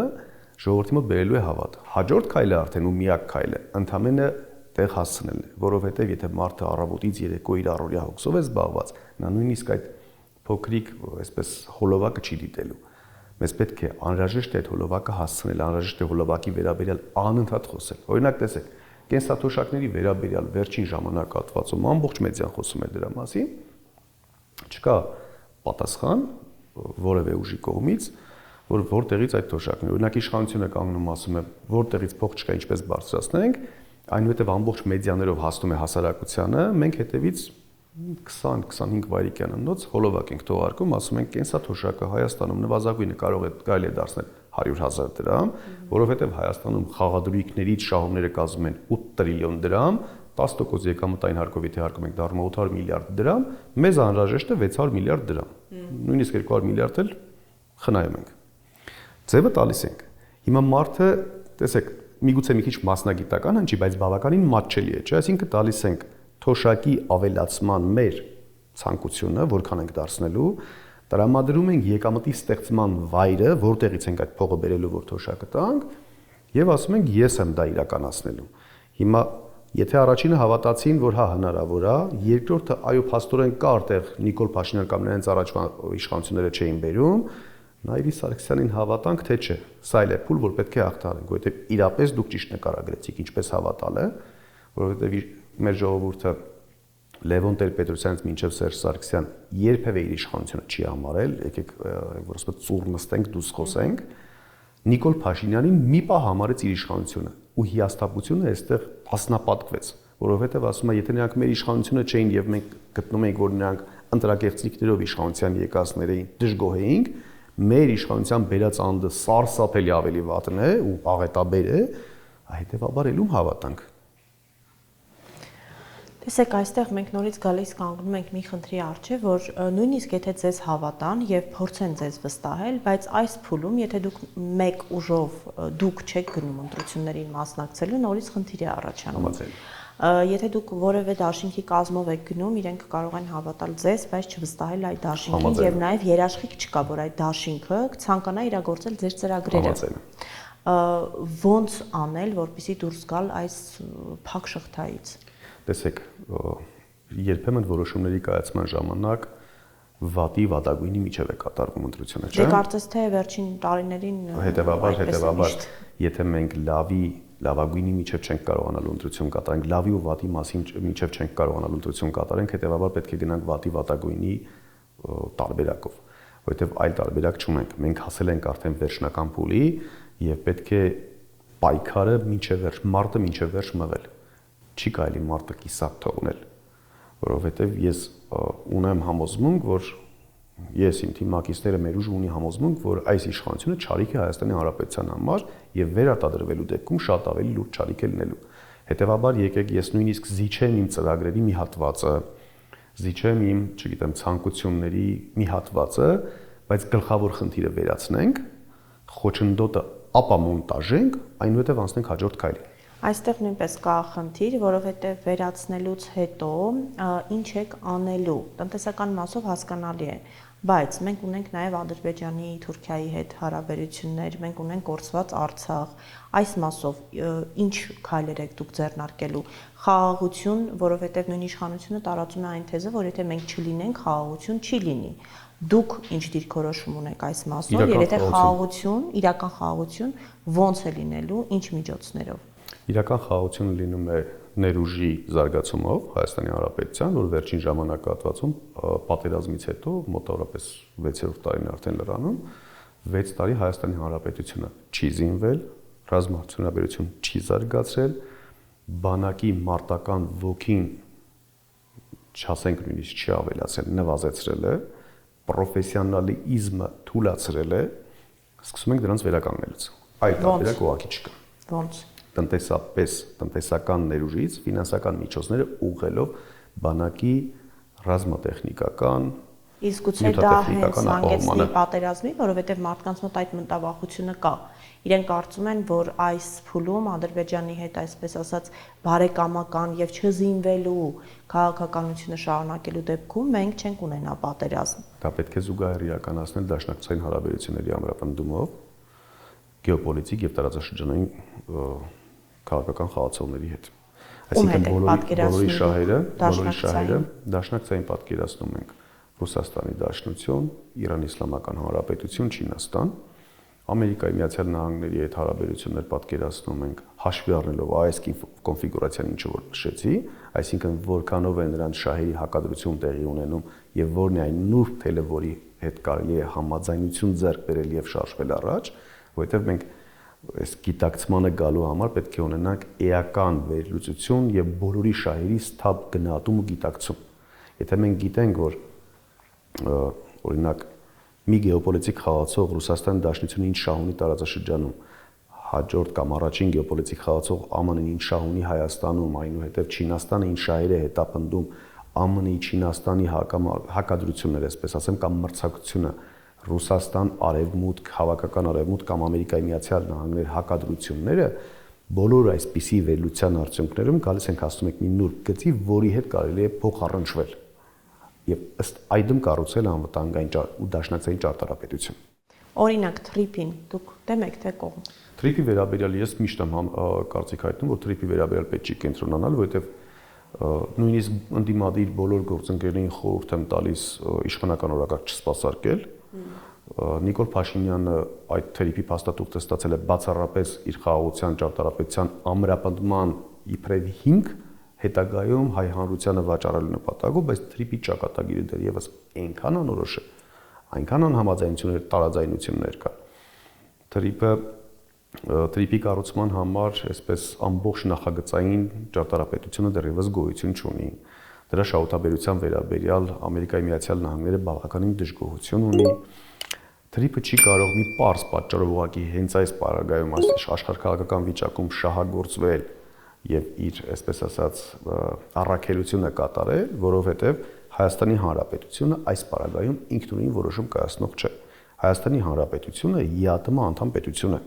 ժողովրդի մոտ բերելու է հավատ։ Հաջորդ քայլը արդեն ու միակ քայլը ընդամենը տեղ հասցնելն է, որովհետև եթե մարդը առավոտից երեկո իր առօրյա հոգսով է զբաղված, նա նույնիսկ այդ փոքրիկ, այսպես հոլովակը չի դիտելու։ Մեզ պետք է անհրաժեշտ է այդ հոլովակը հասցնել, անհրաժեշտ է հոլովակի վերաբերյալ անընդհատ խոսել։ Օրինակ տեսեք, կենսաթոշակների վերաբերյալ վերջին ժամանակահատվածում ամբողջ մեդիան խոսում է դրա մասին։ Չկա պատասխան որևէ ուժի կողմից, որ որտեղից այդ թոշակները, օրինակ իշխանությունը կանգնում ասում է, որտեղից փող չկա, ինչպես բարձրացնենք, այնուհետև ամբողջ մեդիաներով հասնում է հասարակությանը, մենք հետևից 20-25 վայրիկյանոց հոլովակ ենք թողարկում, ասում ենք կենսաթոշակը Հայաստանում նվազագույնը կարելի է դարձնել 100,000 դրամ, որովհետև Հայաստանում խաղադրույքներից շահումները կազմում են 8 տրիլիոն դրամ, 10% եկամտային հարկով եթե հարկում ենք դառնում 800 միլիարդ դրամ, մեզ անհրաժեշտ է 600 միլիարդ դրամ։ Նույնիսկ 200 միլիարդ էլ խնայում ենք։ Ձևը տալիս ենք։ Հիմա մարդը, տեսեք, միգուցե մի քիչ մասնագիտական հնչի, բայց բավականին մատչելի է, չէ՞, այսինքն տալիս ենք թոշակի ավելացման մեր ցանկությունը, որքան ենք դարձնելու, տրամադրում ենք եկամտի ստեղծման վայրը, որտեղից ենք այդ փողը բերելու, որ թոշակը տանք, եւ ասում ենք ես եմ դա իրականացնելու։ Հիմա եթե առաջինը հավատացին, որ հա հնարավոր է, երկրորդը այո փաստորեն կա այդտեղ Նիկոլ Փաշինյան կամ նրանց առաջվա իշխանությունները չէին բերում, Նայիրի Սարգսյանին հավատանք, թե չէ։ Սա էլ է փուլ, որ պետք է հաղթահարենք, որովհետև իրապես դուք ճիշտ նկարագրեցիք, ինչպես հավատալ է, որովհետև մեր ժողովուրդը Լևոն Տեր-Պետրոսյանից մինչև Սերժ Սարգսյան երբևէ իր իշխանությունը չի համարել, եկեք որ ասած ծուռ նստենք, դուս խոսենք։ Նիկոլ Փաշինյանին մի պահ համարեց իր իշխանությունը ու հիասթափությունը այստեղ ասնապատկվեց, որովհետև ասում է, եթե նրանք մեր իշխանությունը չէին եւ մենք գտնում էինք, որ նրանք ընտրակերտիկներով իշխանության եկածներ էին, դժգոհ էինք, մեր իշխանության բերած անդը սարսափելի ավելի վատն է ու աղետաբեր է, հետեւաբար ելում հավատանք։ Տեսեք, այստեղ մենք նորից գալիս կանգնում ենք մի խնդրի առջև, որ նույնիսկ եթե ձեզ հավատան եւ փորձեն ձեզ վստահել, բայց այս փուլում, եթե դուք մեկ ուժով դուք չեք գնում ընտրություններին մասնակցելու, նորից խնդիր է առաջանում։ Եթե դուք որևէ դաշինքի կազմով եք գնում, իրենք կարող են հավատալ ձեզ, բայց չվստահել այդ դաշինքին եւ նաեւ երաշխիք չկա, որ այդ դաշինքը կցանկանա իրագործել ձեր ծրագրերը։ Ոնց անել, որպեսզի դուրս գալ այս փակ շղթայից։ Տեսեք, երբեմն որոշումների կայացման ժամանակ վատի վատագույնի միջև է կատարվում ընտրությունը, չէ՞։ Դե կարծես թե վերջին տարիներին հետեւաբար, եթե մենք լավագույնի միջև չենք կարողանալ ընտրություն կատարենք, լավի ու վատի միջև չենք կարողանալ ընտրություն կատարենք, հետեւաբար պետք է գնանք վատի վատագույնի տարբերակով, որովհետև այլ տարբերակ չունենք։ Մենք հասել ենք արդեն վերջնական փուլի եւ պետք է պայքարը մինչև վերջ, մարտը մինչև վերջ մղել։ Չի կարելի մարտը կիսատ թողնել, որովհետև ես ունեմ համոզմունք, որ ես իմ թիմակիցները մեր ուժը ունի համոզմունք, որ այս իշխանությունը չարիք է Հայաստանի Հանրապետության համար եւ վերարտադրվելու դեպքում շատ ավելի լուրջ չարիք է լինելու։ Հետևաբար եկեք ես նույնիսկ զիջեմ իմ ծրագրերի մի հատվածը, զիջեմ իմ, չգիտեմ, ցանկությունների մի հատվածը, բայց գլխավոր խնդիրը վերացնենք, խոչընդոտը ապա մոնտաժենք, այնուհետև անցնենք հաջորդ քայլին։ Այստեղ նույնպես կա խնդիր, որովհետև վերացնելուց հետո ինչ եք անելու։ Տնտեսական մասով հասկանալի է, բայց մենք ունենք նաև Ադրբեջանի, Թուրքիայի հետ հարաբերություններ, մենք ունենք կորցված Արցախ։ Այս մասով ինչ քայլեր եք դուք ձեռնարկելու։ Խաղաղություն, որովհետև նույն իշխանությունը տարածում է այն թեզը, որ եթե մենք չլինենք, խաղաղություն չի լինի։ Դուք ինչ դիրքորոշում ունեք այս մասով, եւ եթե խաղաղություն, իրական խաղաղություն ո՞նց է լինելու, ինչ միջոցներով։ Իրական խաղաղությունը լինում է ներուժի զարգացումով Հայաստանի Հանրապետության, որ վերջին ժամանակահատվածում պատերազմից հետո մոտավորապես 6-րդ տարին արդեն լրանում, 6 տարի Հայաստանի Հանրապետությունը չի զինվել, ռազմավարություն չի զարգացրել, բանակի մարտական ոգին չասենք նույնիսկ չի ավելացել, նվազեցրել է, պրոֆեսիոնալիզմը թուլացրել է, սկսում ենք դրանց վերականգնելուց։ Այլ տարբերակ ուղղակի չկա։ Ոնց։ Տնտեսական ներուժից ֆինանսական միջոցները ուղղելով բանակի ռազմատեխնիկական իսկ գուցե դա հենց հանգեցնի պատերազմի, որովհետև մարդկանց մոտ այդ մտավախությունը կա։ Իրենք կարծում են, որ այս փուլում Ադրբեջանի հետ, այսպես ասած, բարեկամական եւ չզինվելու քաղաքականությունը շարունակելու դեպքում մենք չենք ունենա պատերազմ։ Դա պետք է զուգահեռ իրականացնել դաշնակցային հարաբերությունների ամրապնդումով, գեոպոլիտիկ եւ տարածաշրջանային քաղաքական խաղացողների հետ։ Այսինքն բոլորի շահերը դաշնակցային պատկերացնում ենք Ռուսաստանի Դաշնություն, Իրանի Իսլամական Հանրապետություն, Չինաստան, Ամերիկայի Միացյալ Նահանգների հետ հարաբերություններ պատկերացնում ենք հաշվի առնելով այս կոնֆիգուրացիան ինչ որ նշեցի, այսինքն որքանով է նրանց շահերի հակադրություն տեղի ունենում եւ որն է այն նուրբ թելը, որի հետ կարելի է համաձայնություն ձեռք բերել եւ շարժվել առաջ, որովհետեւ մենք այս գիտակցմանը գալու համար պետք է ունենանք էական վերլուծություն եւ բոլորի շահերի սթափ գնահատում ու գիտակցում։ Եթե մենք գիտենք, որ օրինակ մի գեոպոլիտիկ խաղացող Ռուսաստանի Դաշնությունը ինչ շահ ունի տարածաշրջանում, հաջորդ կամ առաջին գեոպոլիտիկ խաղացող ԱՄՆ-ն ինչ շահ ունի Հայաստանում, այնուհետև Չինաստանը ինչ շահեր է հետապնդում, ԱՄՆ-ի Չինաստանի հակադրությունները, այսպես ասեմ, կամ մրցակցությունը Ռուսաստան արևմուտք, հավաքական արևմուտք կամ Ամերիկայի Միացյալ Նահանգներ հակադրությունները բոլոր այսպիսի վերլուծության արդյունքներում գալիս ենք հասնում ենք մի նուրբ գծի, որի հետ կարելի է փոխառնչվել եւ ըստ այդմ կառուցել անվտանգային ու դաշնակցային ճարտարապետություն։ Օրինակ թրիփին դուք դեմ եք թե կողմ։ Թրիփի վերաբերյալ ես միշտ եմ կարծիք հայտնում, որ թրիփի վերաբերյալ պետք չի կենտրոնանալ, որովհետեւ նույնիսկ ընդդիմադիր բոլոր գործընկերներին խորհուրդ եմ տալիս իշխանական օրակարգ չսպասարկել։ Նիկոլ Փաշինյանը այդ թրիփի փաստաթուղթը ստացել է բացառապես իր խաղաղության ճարտարապետության ամրապնդման իբրև հիմք հետագայում հայ հանրությանը վաճառելու նպատակով, բայց թրիփի ճակատագիրը դեռևս այնքան անորոշ է, այնքան անհամաձայնություններ, տարաձայնություններ կա։ Թրիփի կառուցման համար այսպես ամբողջ նախագծային ճարտարապետությունը դեռևս գոյություն չունի։ Դրա շահութաբերության վերաբերյալ Ամերիկայի Միացյալ Նահանգները բավականին դժգոհություն ունի։ Թրիփը չի կարող մի պարզ պատճառով ուղղակի հենց այս պարագայում աշխարհքաղաքական վիճակում շահագործվել եւ իր, այսպես ասած, առաքելությունը կատարել, որովհետեւ Հայաստանի Հանրապետությունը այս պարագայում ինքնուրույն որոշում կայացնող չէ։ Հայաստանի Հանրապետությունը ԵԱՏՄ անդամ պետություն է։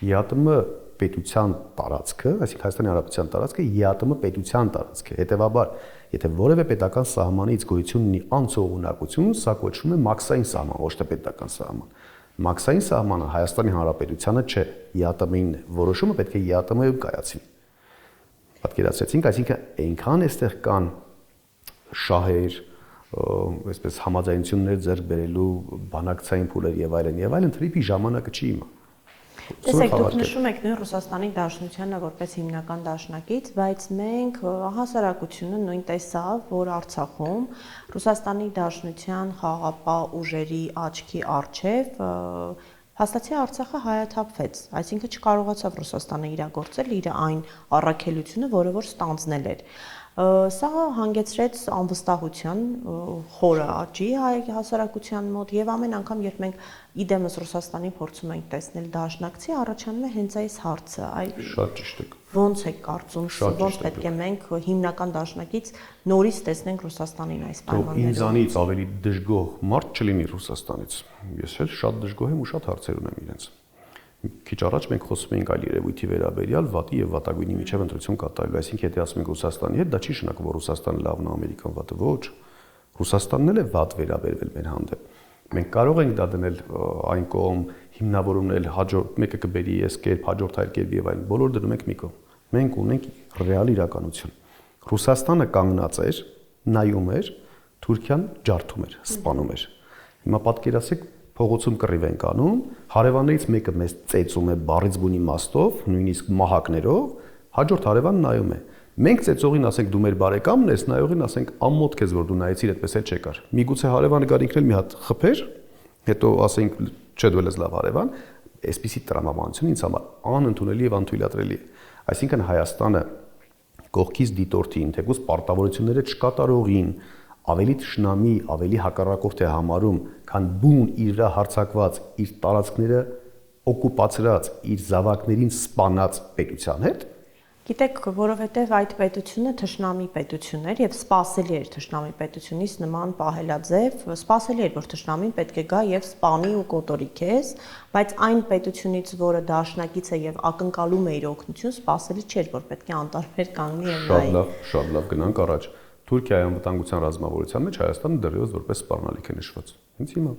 ԵԱՏՄ պետության տարածքը, այսինքն Հայաստանի Հանրապետության տարածքը ԵԱՏՄ պետության տարածք է։ Հետևաբար, եթե որևէ պետական սահմանից գոյություն ունի անցողունակություն, սա կոչվում է մաքսային սահման, ոչ թե պետական սահման։ Մաքսային սահմանը Հայաստանի Հանրապետությանը չէ, ԵԱՏՄ-ին է։ Որոշումը պետք է ԵԱՏՄ-ում կայացվի։ Պատկերացրեցինք, այսինքն այնքան էստեղ կան շահեր, այսպես համաձայնություններ ձեռք բերելու բանակցային փուլեր եւ այլն, թրիփի ժամանակը չի իմա։ Տեսեք, դուք նշում եք նույն Ռուսաստանի Դաշնությանը որպես հիմնական դաշնակից, բայց մենք հասարակությունը նույն տեսավ, որ Արցախում Ռուսաստանի Դաշնության խաղաղապահ ուժերի աչքի առջև փաստացի Արցախը հայաթափվեց, այսինքն չկարողացավ Ռուսաստանը իրագործել իր այն առաքելությունը, որը որ ստանձնել էր։ Սա հանգեցրեց անվստահության խորը աճի հասարակության մոտ եւ ամեն անգամ երբ մենք իդեմս Ռուսաստանի փորձում ենք տեսնել դաշնակցի, առաջանում է հենց այս հարցը, շատ ճիշտ եք։ Ոնց է կարծում, ոնց պետք է մենք հիմնական դաշնակից նորից տեսնենք Ռուսաստանին այս պայմաններում։ Ինձանից ավելի դժգոհ մարդ չլինի Ռուսաստանից։ Ես էլ շատ դժգոհ եմ ու շատ հարցեր ունեմ իրենց։ Քիչ առաջ մենք խոսում էինք այլ երևույթի վերաբերյալ վատի եւ վատագույնի միջև ընտրություն կատարելու, այսինքն եթե ասում ենք Ռուսաստանի հետ, դա չի շնորհակալ, որ Ռուսաստանը լավն է, Ամերիկան վատը ոչ։ Ռուսաստանն էլ է վատ վերաբերվել մեր հանդեպ։ Մենք կարող ենք դա դնել այն կողմ, հիմնավորումներ հաջորդ մեկը կբերի այս կերպ, հաջորդ այլ կերպ եւ այլն, բոլոր դնում ենք մի կողմ։ Մենք ունենք ռեալ իրականություն։ Ռուսաստանը կանգնած էր, նայում էր, Թուրքիան ջարդում էր, սպանում էր։ Հիմա պատկերացրեք փողոցում կռիվ ենք անում, հարևաններից մեկը մեզ ծեծում է բառից բուն իմաստով, նույնիսկ մահակներով, հաջորդ հարևան նայում է։ Մենք ծեծողին ասենք դու մեր բարեկամն ես, նայողին ասենք ամոթ քեզ որ դու նայեցիր, այդպես էլ չեկար։ Միգուցե հարևանը գար ինքն էլ մի հատ խփեր, հետո ասենք չէ դու ես լավ հարևան, այսպիսի տրամաբանություն ինձ համար անընդունելի եւ անթույլատրելի է։ Այսինքն Հայաստանը կողքից դիտորդին, թեկուզ պարտավորությունները չկատարողին ավելի թշնամի, ավելի հակառակորդ է համարում, քան բուն իր հարձակված, իր տարածքները օկուպացրած, իր զավակներին սպանած պետության հետ։ Գիտեք, որովհետև այդ պետությունը թշնամի պետություն էր եւ սпасելի էր թշնամի պետությունից նման պահելաձև, սпасելի էր, որ թշնամին պետք է գա եւ սպանի ու կոտորի քեզ, բայց այն պետությունից, որը դաշնակից է եւ ակնկալում է իր օգնություն, սпасելի չէր, որ պետք է անտարբեր կանգնի եւ նայի։ Շատ լավ գնանք առաջ։ Թուրքիայի անվտանգության ռազմավարության մեջ Հայաստանը դեռևս որպես սպառնալիք է նշված։ Հենց հիմա։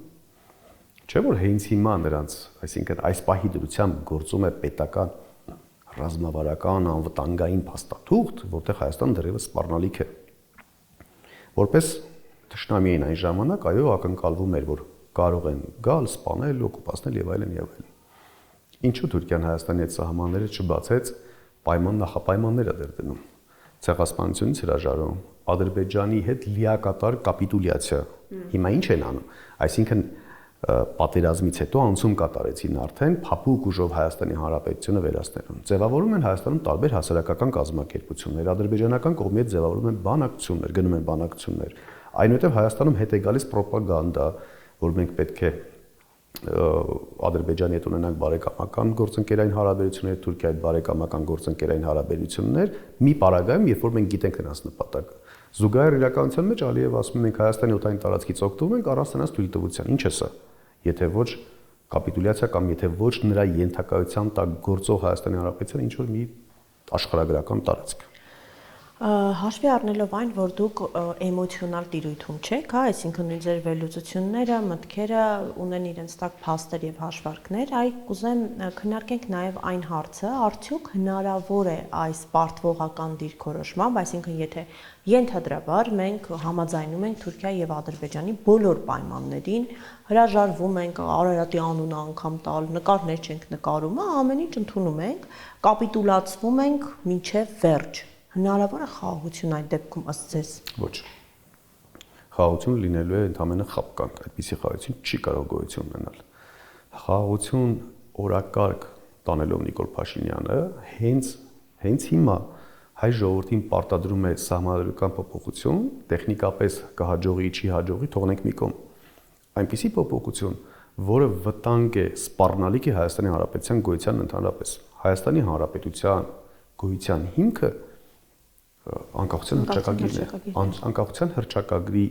Չէ՞ որ հենց հիմա նրանց, այսինքն այս պահի դրությամբ գործում է պետական ռազմավարական անվտանգային փաստաթուղթ, որտեղ Հայաստանը դեռևս սպառնալիք է։ Որպես թշնամի այն ժամանակ, այո, ակնկալվում էր, որ կարող են գալ, սպանել, օկուպացնել եւ այլն եւ այլն։ Ինչու Թուրքիան Հայաստանի հետ սահմանները չբացեց, նախապայմաններ է դեր դնում։ Ցեղասպանությունից հրաժարում, Ադրբեջանի հետ լիակատար կապիտուլյացիա։ Հիմա ինչ են անում։ Այսինքն պատերազմից հետո անցում կատարեցին արդեն փափուկ ուժով Հայաստանի Հանրապետությունը վերացնելուն։ Ձևավորում են Հայաստանում տարբեր հասարակական կազմակերպություններ, ադրբեջանական կողմի հետ ձևավորում են բանակցություններ, գնում են բանակցություններ։ Այնուհետև Հայաստանում հետ է գալիս ռոպագանդա, որ մենք պետք է Ադրբեջանի հետ ունենանք բարեկամական գործընկերային հարաբերություններ, Թուրքիայի հետ բարեկամական գործընկերային հարաբերություններ, մի պարագայում, երբ որ մենք գիտենք նրանց նպատակը։ Զուգահեռ իրականության մեջ Ալիևը ասում է մենք Հայաստանի օտարային տարածքից օգտվում ենք առանց նրանց թույլտվության։ Ինչ է սա։ Եթե ոչ կապիտուլյացիա կամ եթե ոչ նրա ենթակայության տակ գործող Հայաստանի Հանրապետության ինչ որ մի աշխարհագրական տարածք։ Հաշվի առնելով այն, որ դուք էմոցիոնալ տիրույթում չեք, հա, այսինքն նույն ձեր վերլուծությունները, մտքերը ունեն իրենց տակ փաստեր եւ հաշվարկներ, այ կուզեմ քննարկենք նաեւ այն հարցը, արդյոք հնարավոր է այս պարտվողական դիրքորոշմամբ, այսինքն եթե ենթադրաբար մենք համաձայնում ենք Թուրքիայի եւ Ադրբեջանի բոլոր պայմաններին, հրաժարվում ենք Արարատի անունը անգամ տալ, նկարներ չենք նկարում, ամեն ինչ ընդունում ենք, կապիտուլացվում ենք մինչեւ վերջ։ Հնարավոր է խաղաղություն այդ դեպքում ըստ ձեզ։ Ոչ։ Խաղաղություն լինելու է ընդհանրապես խապկանք, այդպիսի խաղաղություն չի կարող գոյություն ունենալ։ Խաղաղություն օրակարգ տանելով Նիկոլ Փաշինյանը հենց հիմա հայ ժողովրդին պարտադրում է սահմանադրական փոփոխություն, տեխնիկապես կհաջողի, չի հաջողի, թողնենք մի կողմ։ Այնպիսի փոփոխություն, որը վտանգ է սպառնալիք է Հայաստանի Հանրապետության գոյության ընդհանրապես։ Հայաստանի Հանրապետության գոյության հիմքը անկախության հռչակագիրն է։ Անկախության հռչակագրի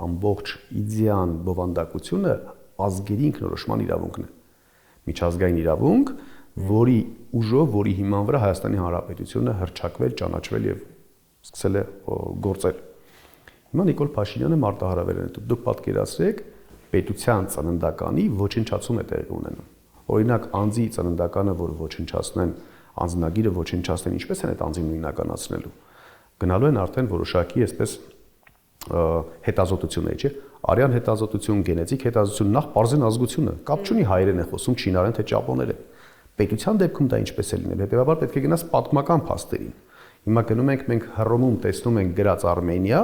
ամբողջ իդեան բովանդակությունը ազգերի ինքնորոշման իրավունքն է։ Միջազգային իրավունք, որի ուժով, որի հիման վրա Հայաստանի Հանրապետությունը հռչակվել, ճանաչվել եւ սկսել է գործել։ Հիմա Նիկոլ Փաշինյանը մարտահրավեր է նետում։ Դուք պատկերացրեք, պետության ծննդականի ոչնչացում է տեղի ունենում։ Օրինակ, անձի ծննդականը, որ ոչնչացնեն, անձնագիրը ոչնչացնեն, ինչպես են այդ անձին նույնականացնելու։ Գնալու են արդեն որոշակի այսպես հետազոտությունների, չէ՞։ Արյան հետազոտություն, գենետիկ հետազոտություն, նախ բարձր ազգությունը, կապ չունի հայերեն է խոսում, չինարեն թե ճապոներեն։ Պետության դեպքում դա ինչպես է լինել։ Հետևաբար պետք է գնաս պատմական փաստերին։ Հիմա գնում ենք մենք Հռոմում տեսնում ենք գրած Արմենիա,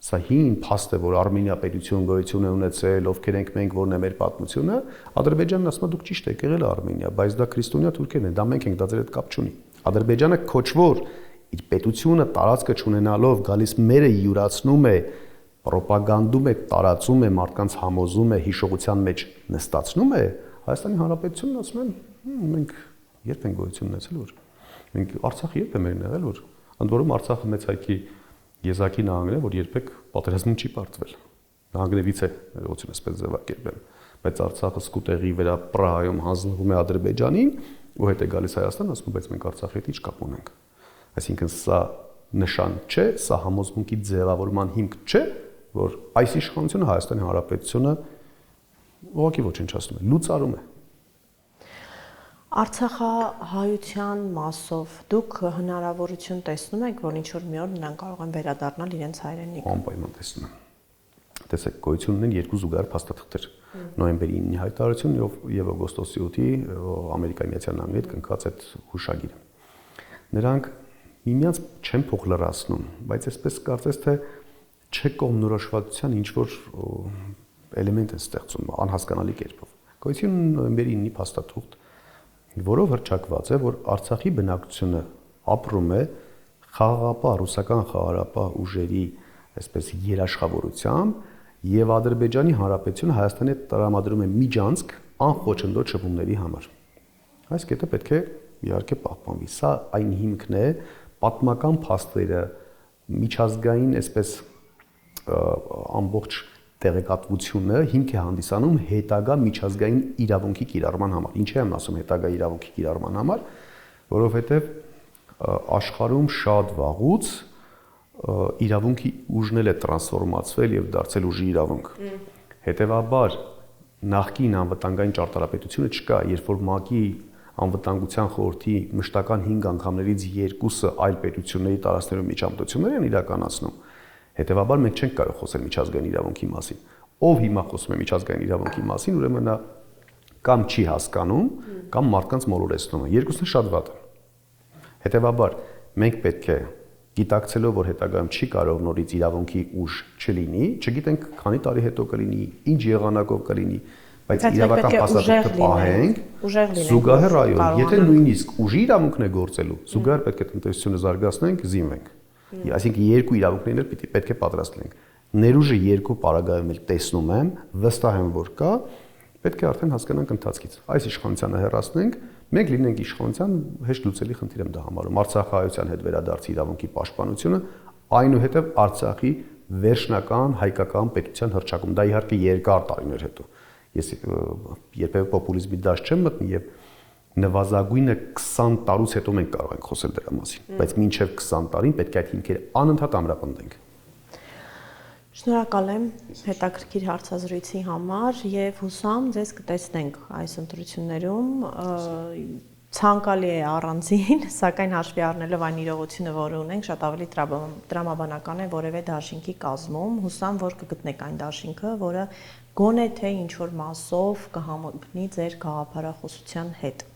սա հին փաստ է, որ Արմենիա պետություն գոյություն է ունեցել, ովքեր ենք մենք, որն է մեր պատմությունը, Ադրբեջանն ասում է դուք ճիշտ եք եղել Արմենիա, բայց դա քրիստոնյա թուրքերն են, դա մենք ենք, դա ձեր հետ կապ չունի։ Ադրբեջանը քոչվոր իր պետությունը տարածքը չունենալով գալիս մերը յուրացնում է, ռոպագանդում է, տարածում է, մարդկանց համոզում է, հիշողության մեջ նստացնում է, Հայաստանի Հանրապետությունն ասում են, մենք երբ ենք գոյություն ունեցել, որ մենք Արցախը երբ է մերն եղել, որ ընդ որում Արցախը մեծ հայքի եզակի նահանգն է, որ երբեք պատերազմում չի պարտվել։ Նահանգներից է ներողություն այսպես ձևակերպեմ, բայց Արցախը սկուտեղի վրա Պրահայում հանձնվում է Ադրբեջանին, ու հետ է գալիս Հայաստան, ասում բայց մենք Արցախի հետ ինչ կապ ունենք։ Այսինքն սա նշան չէ, սա համոզմունքի ձևավորման հիմք չէ, որ այս իշխանությունը Հայաստանի Հանրապետությունը ուղղակի ոչնչացնում է, լուծարում է։ Արցախահայության մասով դուք հնարավորություն տեսնում եք, որ ինչ-որ մի օր նրանք կարող են վերադառնալ իրենց հայրենիք։ Անպայման տեսնում եմ։ Տեսեք, գոյություն ունեն երկու զուգահեռ փաստաթղթեր։ Նոյեմբերի 9-ի հայտարարությունը եւ օգոստոսի 8-ի Ամերիկայի Միացյալ Նահանգների հետ կնքած այդ հուշագիրը։ Նրանք միմյանց չեն փող լրացնում, բայց այսպես կարծես թե չկողմնորոշվածության ինչ որ էլեմենտ է ստեղծում անհասկանալի կերպով։ Գոյություն նոյեմբերի 9-ի փաստաթուղթ, որով հռչակված է, որ Արցախի բնակչությունը ապրում է խաղաղապահ ռուսական խաղաղապահ ուժերի այսպես երաշխավորությամբ եւ Ադրբեջանի Հանրապետությունը Հայաստանի հետ տրամադրում է միջանցք անխոչնդոտ շփումների համար։ Այս կետը պետք է իհարկե պահպանվի։ Սա այն հիմքն է, պատմական փաստերը, միջազգային այսպես ամբողջ տեղեկատվությունը հիմք է հանդիսանում հետագա միջազգային իրավունքի կիրառման համար։ Ինչ եմ ասում հետագա իրավունքի կիրառման համար, որովհետև աշխարհում շատ վաղուց իրավունքի ուժն է տրանսֆորմացվել եւ դարձել ուժի իրավունք։ Հետևաբար նախկին անվտանգային ճարտարապետությունը չկա, երբ որ ՄԱԿ-ի անվտանգության խորհրդի մշտական 5 անդամներից 2-ը այլ պետությունների տարածքներում միջամտություններ են իրականացնում։ Հետևաբար մենք չենք կարող խոսել միջազգային իրավունքի մասին։ Ով հիմա խոսում է միջազգային իրավունքի մասին, ուրեմն նա կամ չի հասկանում, կամ մարդկանց մոլորեցնում է։ Երկուսն շատ վատ է։ Հետևաբար մենք պետք է գիտակցելով, որ հետագայում չի կարող նորից իրավունքի ուժ չլինի, չգիտենք քանի տարի հետո կլինի, ինչ եղանակով կլինի, բայց իրավական փաստաթղթը պահենք, զուգահեռ այո, եթե նույնիսկ ուժի իրավունքն է գործելու, զուգահեռ պետք է տնտեսությունը զարգացնենք, զինվենք։ Այսինքն երկու իրավունքներն պետք է պատրաստ լինենք։ Ներուժը երկու պարագայում էլ տեսնում եմ, վստահ եմ, որ կա, պետք է արդեն հասկանանք ընթացքից։ Այս իշխանությանը հեռացնենք, մենք լինենք իշխանության հեշտ լուծելի խնդիր եմ դա համարում։ Արցախահայության հետ վերադարձի իրավունքի պաշտպանությունը, այնուհետև Արցախի վերջնական հայկական պետության հռչակում։ Դա իհարկե երկար տարիներ հետո։ Ես երբևէ պոպուլիզմի դաշտ չեմ մտնի եւ նվազագույնը 20 տարուց հետո մենք կարող ենք խոսել դրա մասին, բայց մինչև 20 տարին պետք է այդ հիմքերը անընդհատ ամրապնդենք։ Շնորհակալ եմ հետաքրքիր հարցազրույցի համար եւ հուսամ ձեզ կտեսնենք այս ընտրություններում։ Ցանկալի է առանձին, սակայն հաշվի առնելով այն իրողությունը, որը ունենք, շատ ավելի տրամաբանական է որևէ դաշինքի կազմում։ Հուսամ, որ կգտնեք այն դաշինքը, որը գոնե թե ինչ որ մասով կհամընկնի ձեր գաղափարախոսության հետ։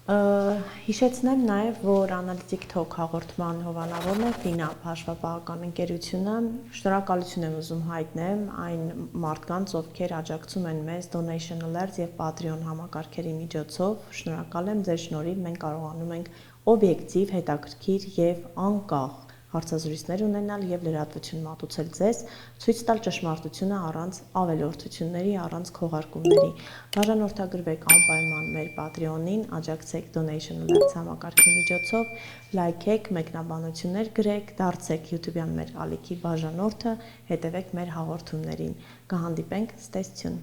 Հիշեցնեմ նաև, որ Analytic Talk հաղորդման հովանավորն է FINAP հաշվապահական ընկերությունը։ Շնորհակալություն եմ ուզում հայտնել այն մարդկանց, ովքեր աջակցում են մեզ Donation Alert եւ Patreon համակարգերի միջոցով։ Շնորհակալ եմ ձեր շնորհիվ մենք կարողանում ենք օբյեկտիվ, հետաքրքիր եւ անկախ հարցազրույցներ ունենալ եւ լրատվություն մատուցել ձեզ, ցույց տալ ճշմարտությունը առանց ավելորդությունների, առանց քողարկումների։ Բաժանորդագրվեք անպայման մեր Patreon-ին, աջակցեք Donation Alert համակարգի միջոցով, լայքեք, մեկնաբանություններ գրեք, դարձեք YouTube-յան մեր ալիքի բաժանորդը, հետևեք մեր հաղորդումներին։ Կհանդիպենք, ստեսություն։